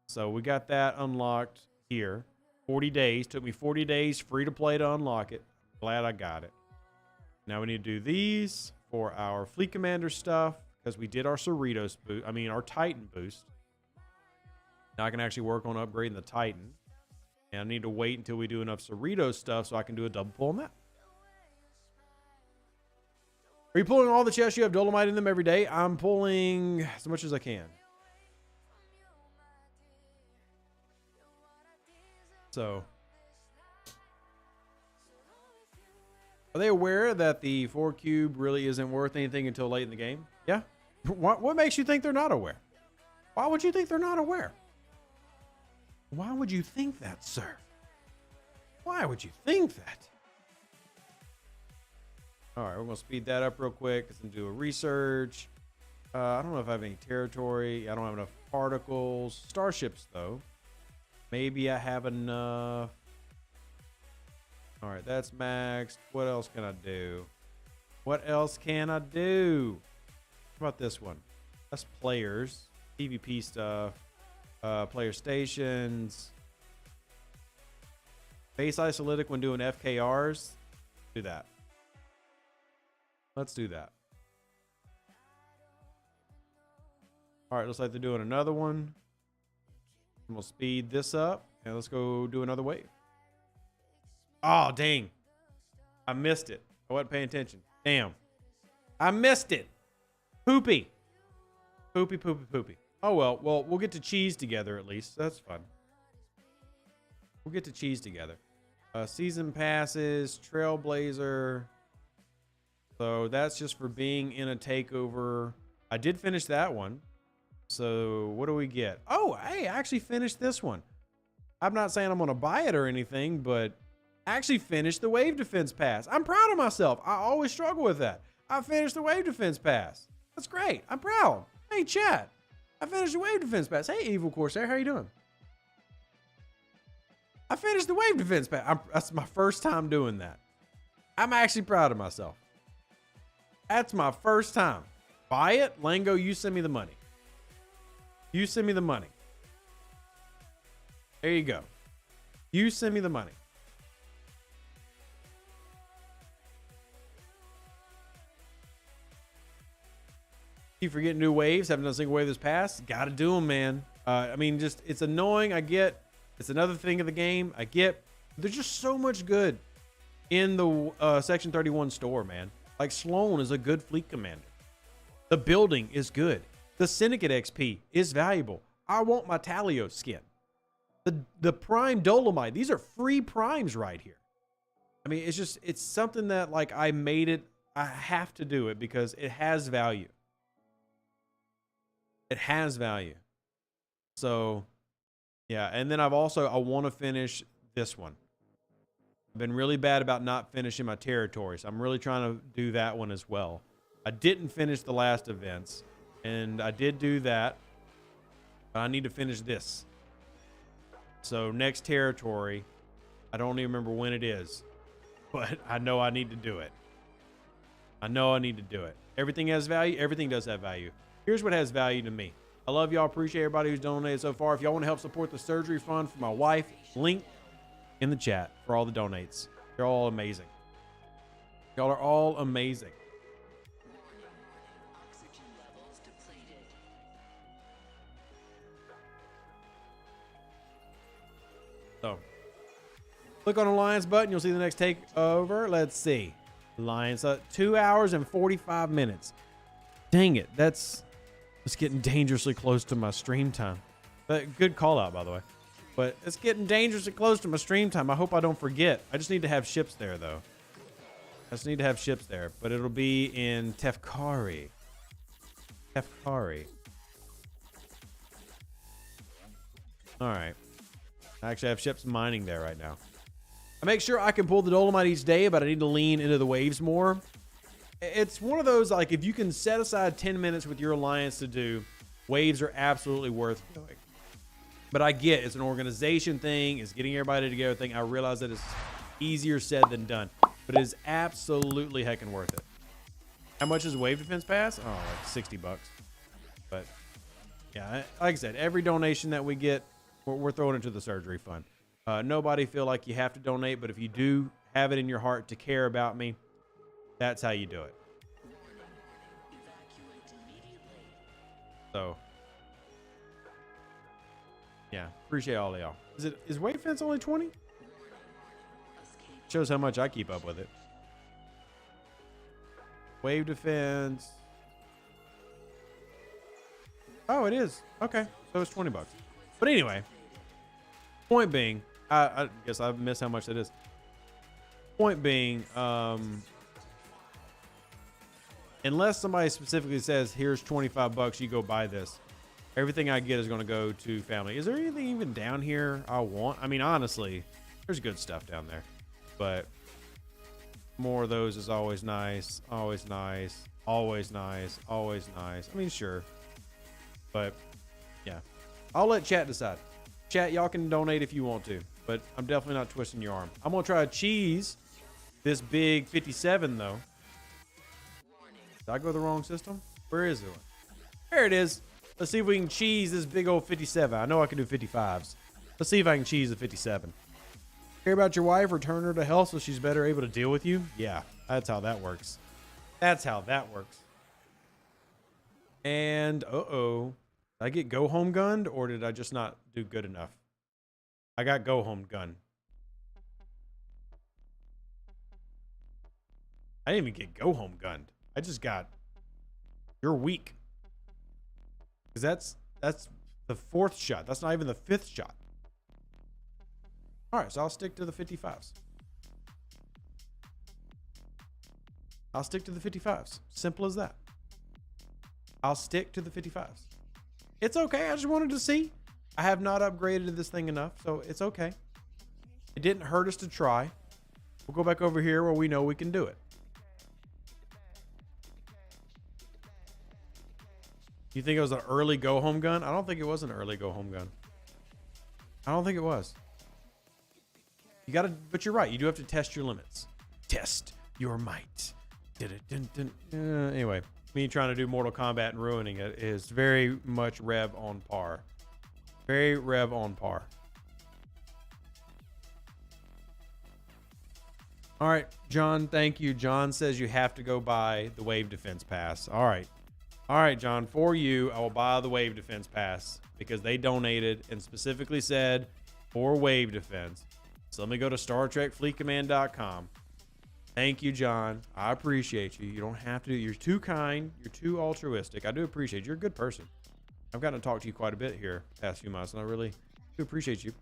So we got that unlocked here. 40 days. Took me 40 days free to play to unlock it. Glad I got it. Now we need to do these for our Fleet Commander stuff because we did our Cerritos boost. I mean, our Titan boost. Now I can actually work on upgrading the Titan. And I need to wait until we do enough Cerritos stuff so I can do a double pull on that. Are you pulling all the chests you have Dolomite in them every day? I'm pulling as much as I can. So, are they aware that the 4 cube really isn't worth anything until late in the game? Yeah. What makes you think they're not aware? Why would you think they're not aware? Why would you think that, sir? Why would you think that? All right, we're going to speed that up real quick and do a research. I don't know if I have any territory. I don't have enough particles. Starships, though. Maybe I have enough. All right, that's maxed. What else can I do? What else can I do? How about this one? That's players. PvP stuff. Player stations. Base isolytic when doing FKRs. Do that. Let's do that. All right, looks like they're doing another one. And we'll speed this up and let's go do another wave. Oh, dang. I missed it. I wasn't paying attention. Damn. I missed it. Poopy. Poopy, poopy, poopy. Oh, well, we'll get to cheese together at least. That's fun. We'll get to cheese together. Season passes, Trailblazer. So that's just for being in a takeover. I did finish that one. So what do we get? Oh, hey, I actually finished this one. I'm not saying I'm going to buy it or anything, but I actually finished the Wave Defense Pass. I'm proud of myself. I always struggle with that. I finished the Wave Defense Pass. That's great. I'm proud. Hey, chat. I finished the Wave Defense Pass. Hey, Evil Corsair. How you doing? I finished the Wave Defense Pass. That's my first time doing that. I'm actually proud of myself. That's my first time. Buy it. Lango, you send me the money. You send me the money. There you go. You send me the money. Keep forgetting new waves. Haven't done a single wave this past. Got to do them, man. I mean, just it's annoying. I get. It's another thing of the game. I get. There's just so much good in the Section 31 store, man. Like Sloan is a good fleet commander. The building is good. The Syndicate XP is valuable. I want my Talio skin. The Prime Dolomite. These are free primes right here. I mean, it's something that like I made it. I have to do it because it has value. It has value. So, yeah. And then I want to finish this one. I've been really bad about not finishing my territories. I'm really trying to do that one as well. I didn't finish the last events, and I did do that. But I need to finish this. So next territory, I don't even remember when it is, but I know I need to do it. I know I need to do it. Everything has value. Everything does have value. Here's what has value to me. I love y'all. Appreciate everybody who's donated so far. If y'all want to help support the surgery fund for my wife, link in the chat for all the donates. They're all amazing. Y'all are all amazing. So, click on the Alliance button. You'll see the next takeover. Let's see. Alliance, 2 hours and 45 minutes. Dang it. It's getting dangerously close to my stream time. But good call out, by the way. But it's getting dangerously close to my stream time. I hope I don't forget. I just need to have ships there, though. I just need to have ships there. But it'll be in Tefkari. Tefkari. All right. I actually have ships mining there right now. I make sure I can pull the Dolomite each day, but I need to lean into the waves more. It's one of those, like, if you can set aside 10 minutes with your alliance to do, waves are absolutely worth doing. But I get it's an organization thing, it's getting everybody together thing. I realize that it's easier said than done, but it is absolutely heckin' worth it. How much is Wave Defense Pass? Oh, like 60 bucks. But yeah, like I said, every donation that we get, we're throwing into the surgery fund. Nobody feel like you have to donate, but if you do have it in your heart to care about me, that's how you do it. So, yeah, appreciate all of y'all. Is Wave Fence only 20? Shows how much I keep up with it. Wave Defense. Oh, it is. Okay, so it's 20 bucks. But anyway, point being, I guess I've missed how much it is. Point being, unless somebody specifically says, here's 25 bucks, you go buy this. Everything I get is going to go to family. Is there anything even down here I want? I mean, honestly, there's good stuff down there. But more of those is always nice. Always nice. Always nice. Always nice. I mean, sure. But, yeah. I'll let chat decide. Chat, y'all can donate if you want to. But I'm definitely not twisting your arm. I'm going to try to cheese this big 57, though. Did I go the wrong system? Where is it? There it is. Let's see if we can cheese this big old 57. I know I can do 55s. Let's see if I can cheese the 57. Care about your wife? Return her to health so she's better able to deal with you? Yeah, that's how that works. That's how that works. And, uh-oh. Did I get go home gunned, or did I just not do good enough? I got go home gun. I didn't even get go home gunned. I just got, you're weak. Because that's the 4th shot. That's not even the 5th shot. All right, so I'll stick to the 55s. I'll stick to the 55s. Simple as that. I'll stick to the 55s. It's okay. I just wanted to see. I have not upgraded this thing enough, so it's okay. It didn't hurt us to try. We'll go back over here where we know we can do it. You think it was an early go home gun? I don't think it was an early go home gun. I don't think it was. You gotta, but you're right. You do have to test your limits. Test your might. Anyway, me trying to do Mortal Kombat and ruining it is very much Rev on par. Very Rev on par. All right, John, thank you. John says you have to go buy the Wave Defense Pass. All right. All right, John, for you, I will buy the Wave Defense Pass because they donated and specifically said for Wave Defense. So let me go to StarTrekFleetCommand.com. Thank you, John. I appreciate you. You don't have to. You're too kind. You're too altruistic. I do appreciate you. You're a good person. I've gotten to talk to you quite a bit here the past few months, and I really do appreciate you.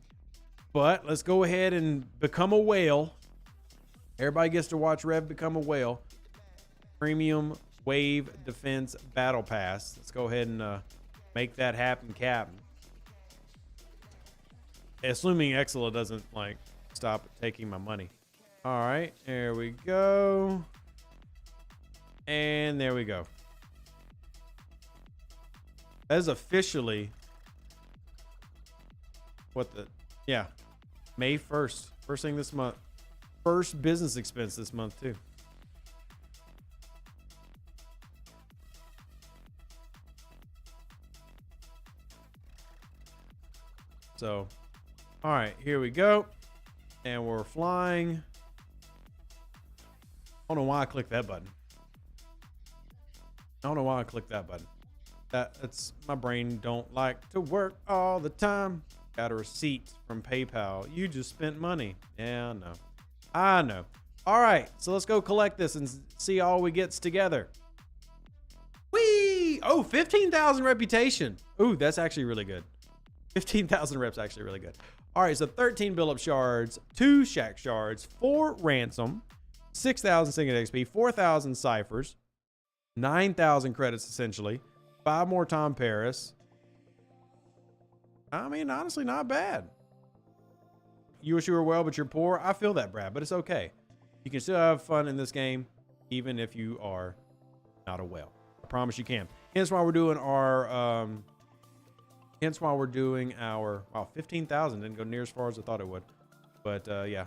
But let's go ahead and become a whale. Everybody gets to watch Rev become a whale. Premium Wave Defense Battle Pass. Let's go ahead and make that happen, Captain. Assuming Exila doesn't like stop taking my money. All right, there we go. And there we go. That is officially what the, yeah, May 1st. First thing this month. First business expense this month too. So, all right, here we go. And we're flying. I don't know why I clicked that button. I don't know why I clicked that button. That's my brain don't like to work all the time. Got a receipt from PayPal. You just spent money. Yeah, I know. I know. All right, so let's go collect this and see all we gets together. Whee! Oh, 15,000 reputation. Ooh, that's actually really good. 15,000 reps actually really good. All right, so 13 build-up shards, 2 shack shards, 4 ransom, 6,000 Signet XP, 4,000 ciphers, 9,000 credits essentially, 5 more Tom Paris. I mean, honestly, not bad. You wish you were well, but you're poor. I feel that, Brad, but it's okay. You can still have fun in this game, even if you are not a whale. I promise you can. Hence why we're doing our, wow, 15,000 didn't go near as far as I thought it would. But, yeah.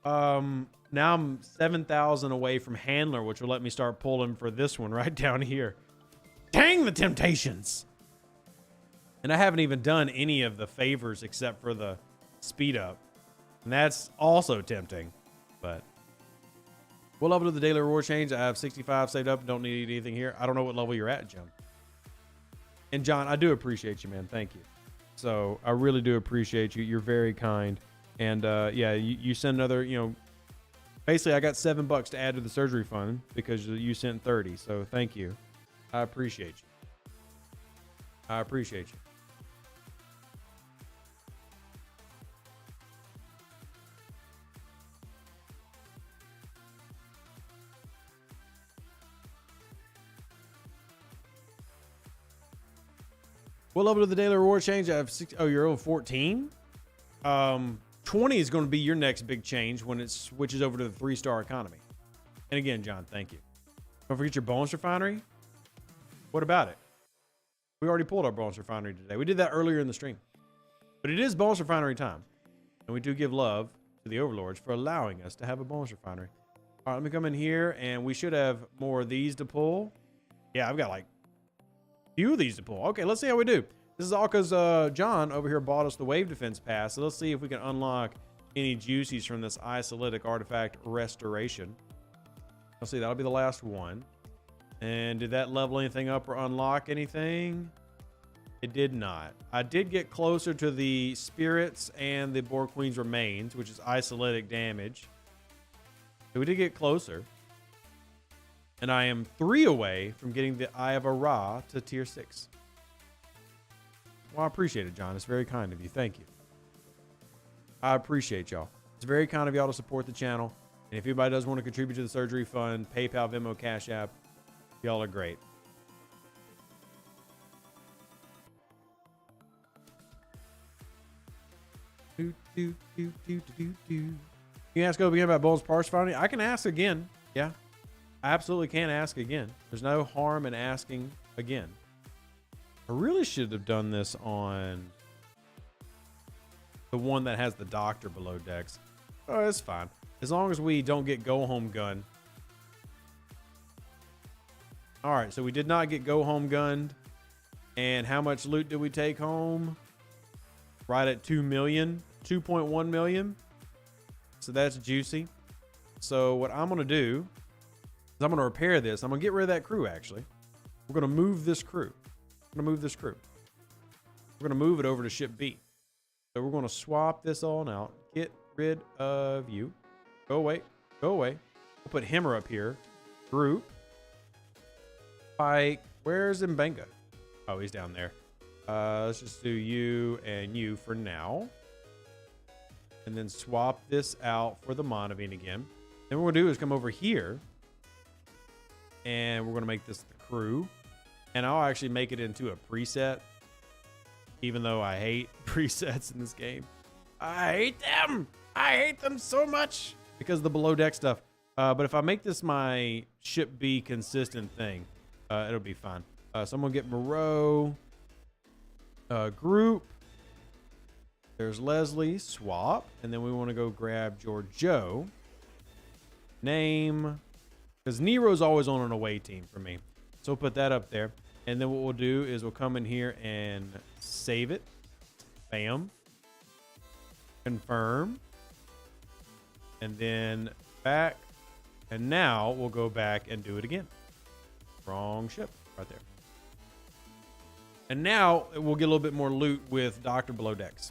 Now I'm 7,000 away from Handler, which will let me start pulling for this one right down here. Dang the temptations! And I haven't even done any of the favors except for the speed up. And that's also tempting. But what level of the daily reward change? I have 65 saved up. Don't need anything here. I don't know what level you're at, John. And John, I do appreciate you, man. Thank you. So I really do appreciate you. You're very kind. And yeah, you send another, you know, basically I got $7 to add to the surgery fund because you sent 30. So thank you. I appreciate you. I appreciate you. What level of the daily reward change? I have 6. Oh, you're over 14. 20 is going to be your next big change when it switches over to the 3-star economy. And again, John, thank you. Don't forget your bonus refinery. What about it? We already pulled our bonus refinery today. We did that earlier in the stream. But it is bonus refinery time. And we do give love to the overlords for allowing us to have a bonus refinery. All right, let me come in here and we should have more of these to pull. Yeah, I've got like few of these to pull. Okay, let's see how we do. This is all because John over here bought us the Wave Defense Pass. So let's see if we can unlock any juicies from this Isolytic Artifact Restoration. Let's see, that'll be the last one. And did that level anything up or unlock anything? It did not. I did get closer to the Spirits and the Borg Queen's Remains, which is Isolytic damage. So we did get closer. And I am 3 away from getting the Eye of Ra to tier 6. Well, I appreciate it, John. It's very kind of you. Thank you. I appreciate y'all. It's very kind of y'all to support the channel. And if anybody does want to contribute to the surgery fund, PayPal, Venmo, Cash App, y'all are great. You can ask Obi again about Bulls parse finding. I can ask again. Yeah, I absolutely can ask again. There's no harm in asking again. I really should have done this on the one that has the doctor below decks. Oh, it's fine. As long as we don't get go home gun. All right, so we did not get go home gunned. And how much loot did we take home? Right at 2 million, 2.1 million. So that's juicy. So what I'm going to do is I'm going to repair this. I'm going to get rid of that crew, actually. We're going to move this crew. We're going to move this crew. We're going to move it over to ship B. So we're going to swap this all out. Get rid of you. Go away. Go away. We'll put Hammer up here. Group. Pike. Where's Mbenga? Oh, he's down there. Let's just do you and you for now. And then swap this out for the Monavine again. Then what we're going to do is come over here. And we're going to make this the crew. And I'll actually make it into a preset. Even though I hate presets in this game. I hate them. I hate them so much. Because of the below deck stuff. But if I make this my ship B consistent thing, it'll be fine. So I'm going to get Moreau. Group. There's Leslie. Swap. And then we want to go grab Giorgio. Name. Because Nero's always on an away team for me. So we'll put that up there. And then what we'll do is we'll come in here and save it. Bam. Confirm. And then back. And now we'll go back and do it again. Wrong ship. Right there. And now we'll get a little bit more loot with Dr. Below Decks.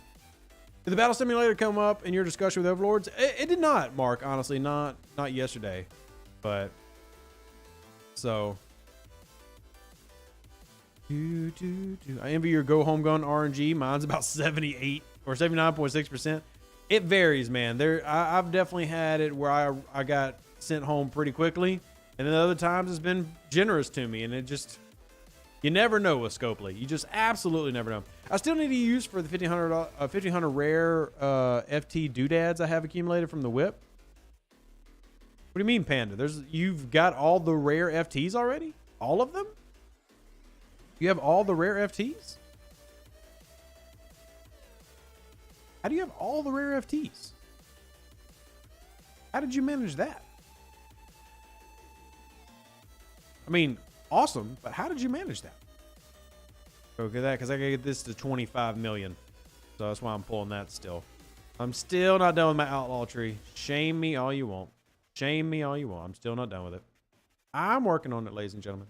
Did the battle simulator come up in your discussion with Overlords? It did not, Mark. Honestly, not yesterday. But so I envy your go home gun RNG. Mine's about 78 or 79.6%. It varies, man. I've definitely had it where I got sent home pretty quickly, and then other times it's been generous to me, and it just, you never know with Scopely. You just absolutely never know. I still need to use for the 1500 rare FT doodads I have accumulated from the whip. What do you mean, Panda? You've got all the rare FTs already? All of them? You have all the rare FTs? How do you have all the rare FTs? How did you manage that? I mean, awesome, but how did you manage that? Okay, that because I gotta get this to 25 million. So that's why I'm pulling that still. I'm still not done with my outlaw tree. Shame me all you want. Shame me all you want. I'm still not done with it. I'm working on it, ladies and gentlemen.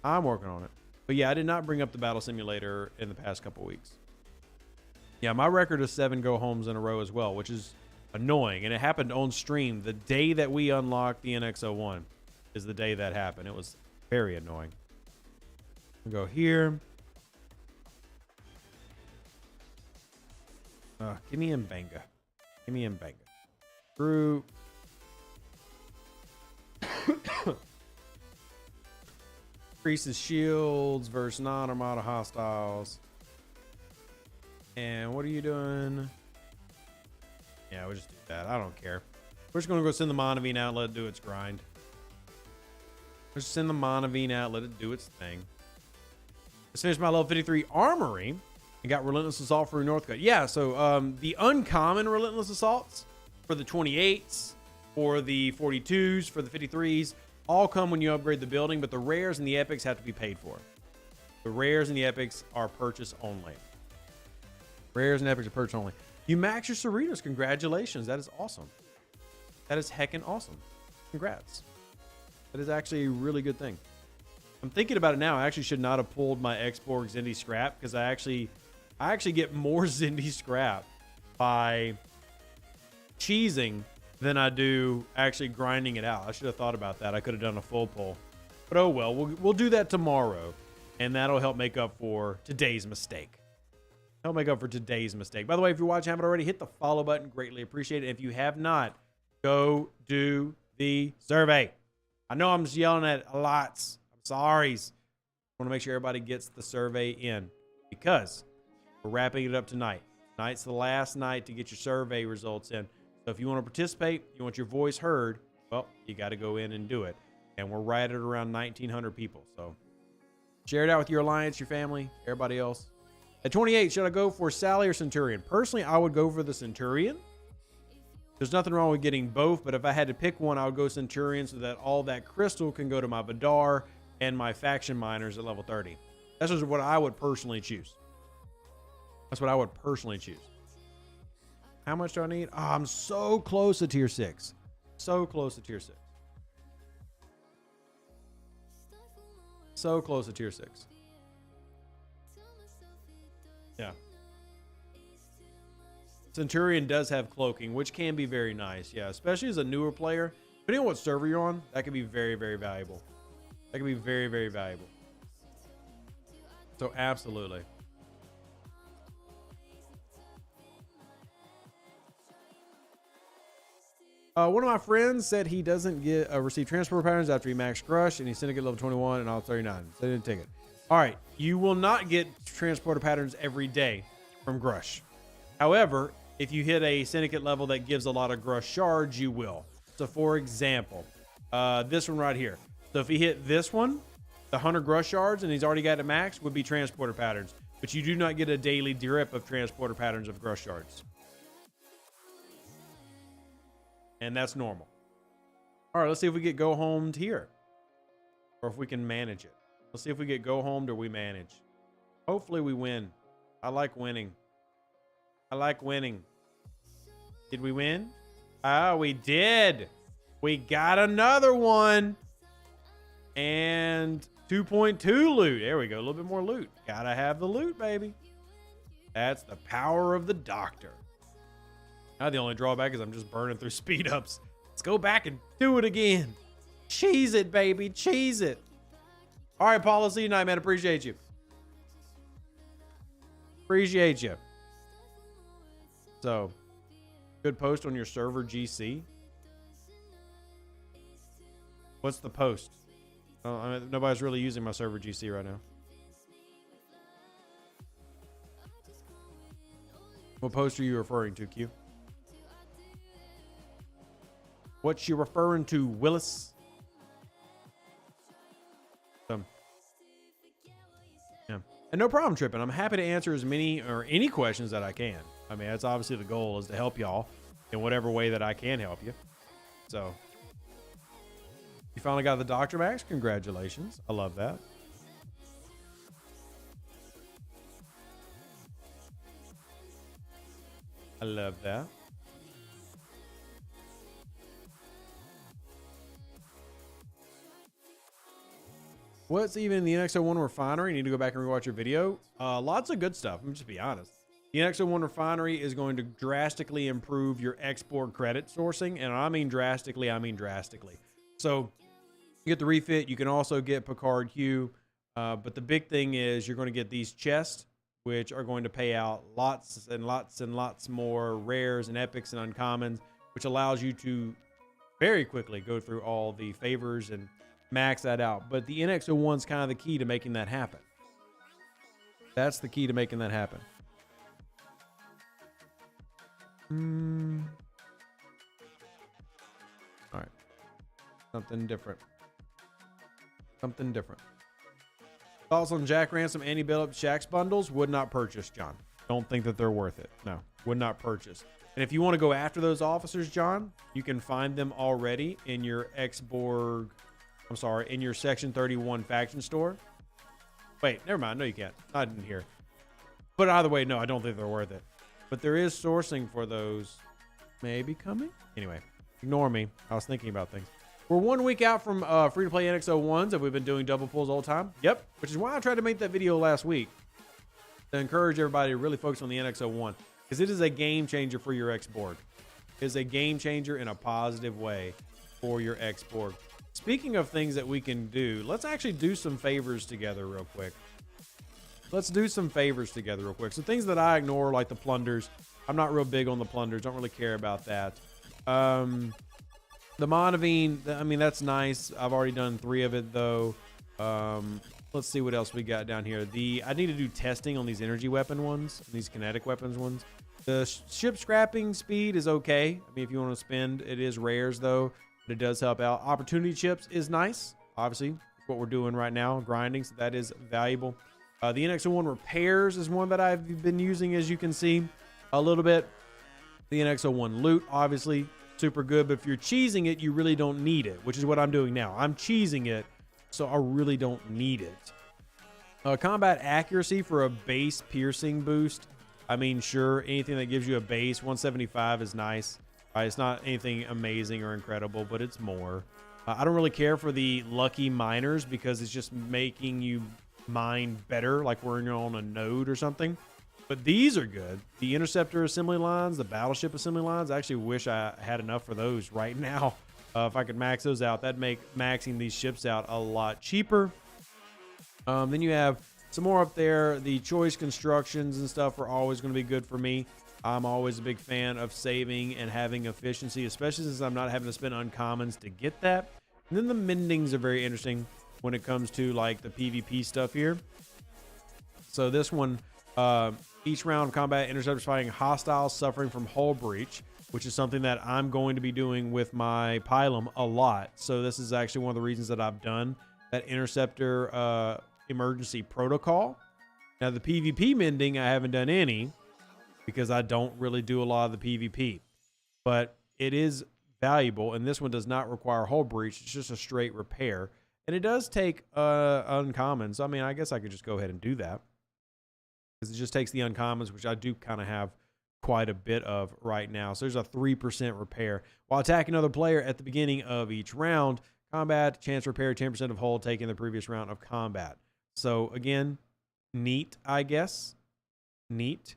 I'm working on it. But yeah, I did not bring up the battle simulator in the past couple weeks. Yeah, my record is 7 go homes in a row as well, which is annoying. And it happened on stream. The day that we unlocked the NX-01 is the day that happened. It was very annoying. We'll go here. Give me Mbenga. Give me Mbenga. Group. Increases shields versus non-Armada hostiles. And what are you doing? Yeah, we'll just do that. I don't care. We're just going to go send the Monavine out, let it do its grind. Let's send the Monavine out, let it do its thing. Let's finish my level 53 armory and got Relentless Assault for Northcutt. Yeah, so the uncommon Relentless Assaults for the 28s, for the 42s, for the 53s, all come when you upgrade the building, but the rares and the epics have to be paid for. The rares and the epics are purchase only. Rares and epics are purchase only. You max your Cerritos. Congratulations. That is awesome. That is heckin' awesome. Congrats. That is actually a really good thing. I'm thinking about it now. I actually should not have pulled my X-Borg Zindi scrap because I actually get more Zindi scrap by cheesing than I do actually grinding it out. I should have thought about that. I could have done a full pull. But oh well. We'll do that tomorrow. And that'll help make up for today's mistake. Help make up for today's mistake. By the way, if you're watching, haven't already, hit the follow button. Greatly appreciate it. If you have not, Go do the survey. I know I'm just yelling at a lot. I'm sorry. I want to make sure everybody gets the survey in because we're wrapping it up tonight. Tonight's the last night to get your survey results in. So if you want to participate, you want your voice heard, well, you got to go in and do it. And we're right at around 1,900 people. So share it out with your alliance, your family, everybody else. At 28, should I go for Sally or Centurion? Personally, I would go for the Centurion. There's nothing wrong with getting both, but if I had to pick one, I would go Centurion so that all that crystal can go to my Vidar and my faction miners at level 30. That's just what I would personally choose. That's what I would personally choose. How much do I need? Oh, I'm so close to tier 6. So close to tier 6. So close to tier 6. Yeah. Centurion does have cloaking, which can be very nice. Yeah, especially as a newer player. Depending on what server you're on, that could be very, very valuable. That could be very, very valuable. So absolutely. One of my friends said he doesn't get receive transport patterns after he maxed Crush, and he's syndicate level 21 and all 39. So they didn't take it. All right, you will not get transporter patterns every day from Grush. However, if you hit a syndicate level that gives a lot of Grush shards, you will. So for example, this one right here. So if he hit this one, the 100 Grush shards, and he's already got it max, would be transporter patterns. But you do not get a daily drip of transporter patterns of Grush shards. And that's normal. All right, let's see if we get go homed here. Or if we can manage it. Let's see if we get go homed or we manage. Hopefully we win. I like winning. I like winning. Did we win? Ah, we did. We got another one. And 2.2 loot. There we go. A little bit more loot. Gotta have the loot, baby. That's the power of the doctor. Now the only drawback is I'm just burning through speed ups. Let's go back and do it again. Cheese it, baby. Cheese it. All right, Paul. I'll see you tonight, man. Appreciate you. Appreciate you. So, good post on your server GC. What's the post? Oh, I mean, nobody's really using my server GC right now. What post are you referring to, Q? What you referring to, Willis? Yeah. And no problem, Trippin'. I'm happy to answer as many or any questions that I can. I mean, that's obviously the goal, is to help y'all in whatever way that I can help you. So, you finally got the Dr. Max. Congratulations. I love that. I love that. What's even the NX01 refinery? You need to go back and rewatch your video. Lots of good stuff. Let me just be honest. The NX01 refinery is going to drastically improve your export credit sourcing. And I mean drastically, I mean drastically. So you get the refit. You can also get Picard Q. But the big thing is you're going to get these chests, which are going to pay out lots and lots and lots more rares and epics and uncommons, which allows you to very quickly go through all the favors and max that out. But the NX01 is kind of the key to making that happen. That's the key to making that happen. All right. Something different. Something different. Thoughts on Jack Ransom, Andy Billup, Shaxx bundles? Would not purchase, John. Don't think that they're worth it. No, would not purchase. And if you want to go after those officers, John, you can find them already in your Xborg. I'm sorry, in your Section 31 faction store. Wait, never mind. No, you can't. Not in here. But either way, no, I don't think they're worth it. But there is sourcing for those maybe coming. Anyway, ignore me. I was thinking about things. We're 1 week out from free-to-play NX01s. Have we been doing double pulls all the time? Yep. Which is why I tried to make that video last week, to encourage everybody to really focus on the NX01, because it is a game changer for your Xborg. It is a game changer in a positive way for your Xborg. Speaking of things that we can do, let's actually do some favors together real quick. Let's do some favors together real quick. So things that I ignore, like the plunders. I'm not real big on the plunders. Don't really care about that. The Monavine, I mean, that's nice. I've already done 3 of it though. Let's see what else we got down here. I need to do testing on these energy weapon ones, these kinetic weapons ones. The ship scrapping speed is okay. I mean, if you want to spend, it is rares though, but it does help out. Opportunity chips is nice. Obviously, what we're doing right now, grinding, so that is valuable. The NX01 repairs is one that I've been using, as you can see, a little bit. The NX01 loot, obviously, super good, but if you're cheesing it, you really don't need it, which is what I'm doing now. I'm cheesing it, so I really don't need it. Combat accuracy for a base piercing boost. I mean, sure, anything that gives you a base, 175 is nice. It's not anything amazing or incredible, but it's more. I don't really care for the lucky miners because it's just making you mine better, like when you're on a node or something. But these are good. The interceptor assembly lines, the battleship assembly lines, I actually wish I had enough for those right now. If I could max those out, that'd make maxing these ships out a lot cheaper. Then you have some more up there. The choice constructions and stuff are always going to be good for me. I'm always a big fan of saving and having efficiency, especially since I'm not having to spend uncommons to get that. And then the mendings are very interesting when it comes to like the PvP stuff here. So this one, each round of combat, interceptors fighting hostiles suffering from hull breach, which is something that I'm going to be doing with my Pylum a lot. So this is actually one of the reasons that I've done that interceptor emergency protocol. Now the PvP mending, I haven't done any because I don't really do a lot of the PvP, but it is valuable. And this one does not require hull breach. It's just a straight repair. And it does take uncommons. I mean, I guess I could just go ahead and do that because it just takes the uncommons, which I do kind of have quite a bit of right now. So there's a 3% repair. While attacking another player at the beginning of each round, combat, chance to repair 10% of hull taken in the previous round of combat. So again, neat, I guess. Neat.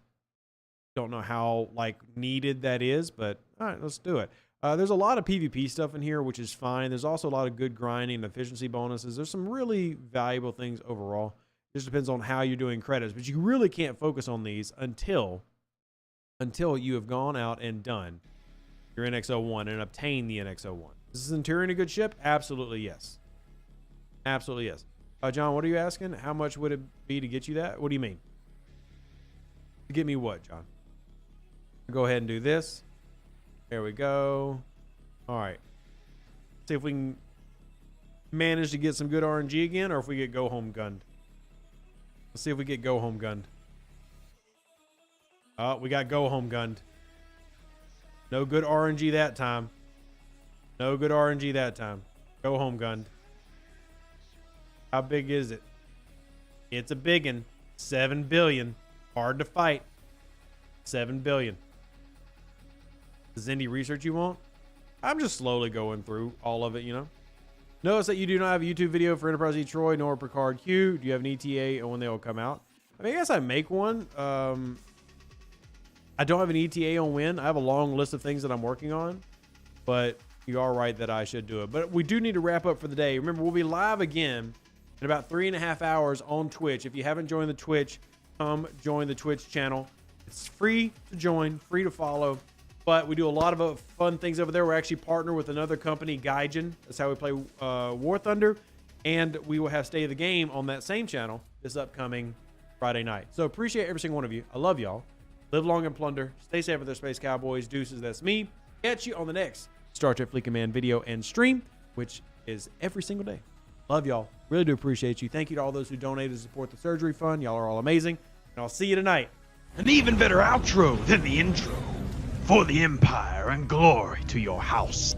Don't know how like needed that is, but all right, let's do it. There's a lot of PvP stuff in here, which is fine. There's also a lot of good grinding and efficiency bonuses. There's some really valuable things overall. It just depends on how you're doing credits, but you really can't focus on these until you have gone out and done your NX01 and obtained the NX01. Is Centurion a good ship? Absolutely yes. Absolutely yes. John, what are you asking? How much would it be to get you that? What do you mean? To get me what, John? Go ahead and do this. There we go. All right. See if we can manage to get some good RNG again, or if we get go home gunned. Let's see if we get go home gunned. Oh, we got go home gunned. No good RNG that time. No good RNG that time. Go home gunned. How big is it? It's a big one. 7 billion. Hard to fight. 7 billion. Is any research you want? I'm just slowly going through all of it, you know. Notice that you do not have a YouTube video for Enterprise E Troy nor Picard Q. Do you have an ETA and when they will come out? I mean, I guess I make one. I don't have an ETA on when. I have a long list of things that I'm working on, but you are right that I should do it. But we do need to wrap up for the day. Remember, we'll be live again in about 3.5 hours on Twitch. If you haven't joined the Twitch, come join the Twitch channel. It's free to join, free to follow. But we do a lot of fun things over there. We're actually partnered with another company, Gaijin. That's how we play War Thunder. And we will have State of the Game on that same channel this upcoming Friday night. So appreciate every single one of you. I love y'all. Live long and plunder. Stay safe with their Space Cowboys. Deuces, that's me. Catch you on the next Star Trek Fleet Command video and stream, which is every single day. Love y'all. Really do appreciate you. Thank you to all those who donated to support the surgery fund. Y'all are all amazing. And I'll see you tonight. An even better outro than the intro. For the Empire and glory to your house.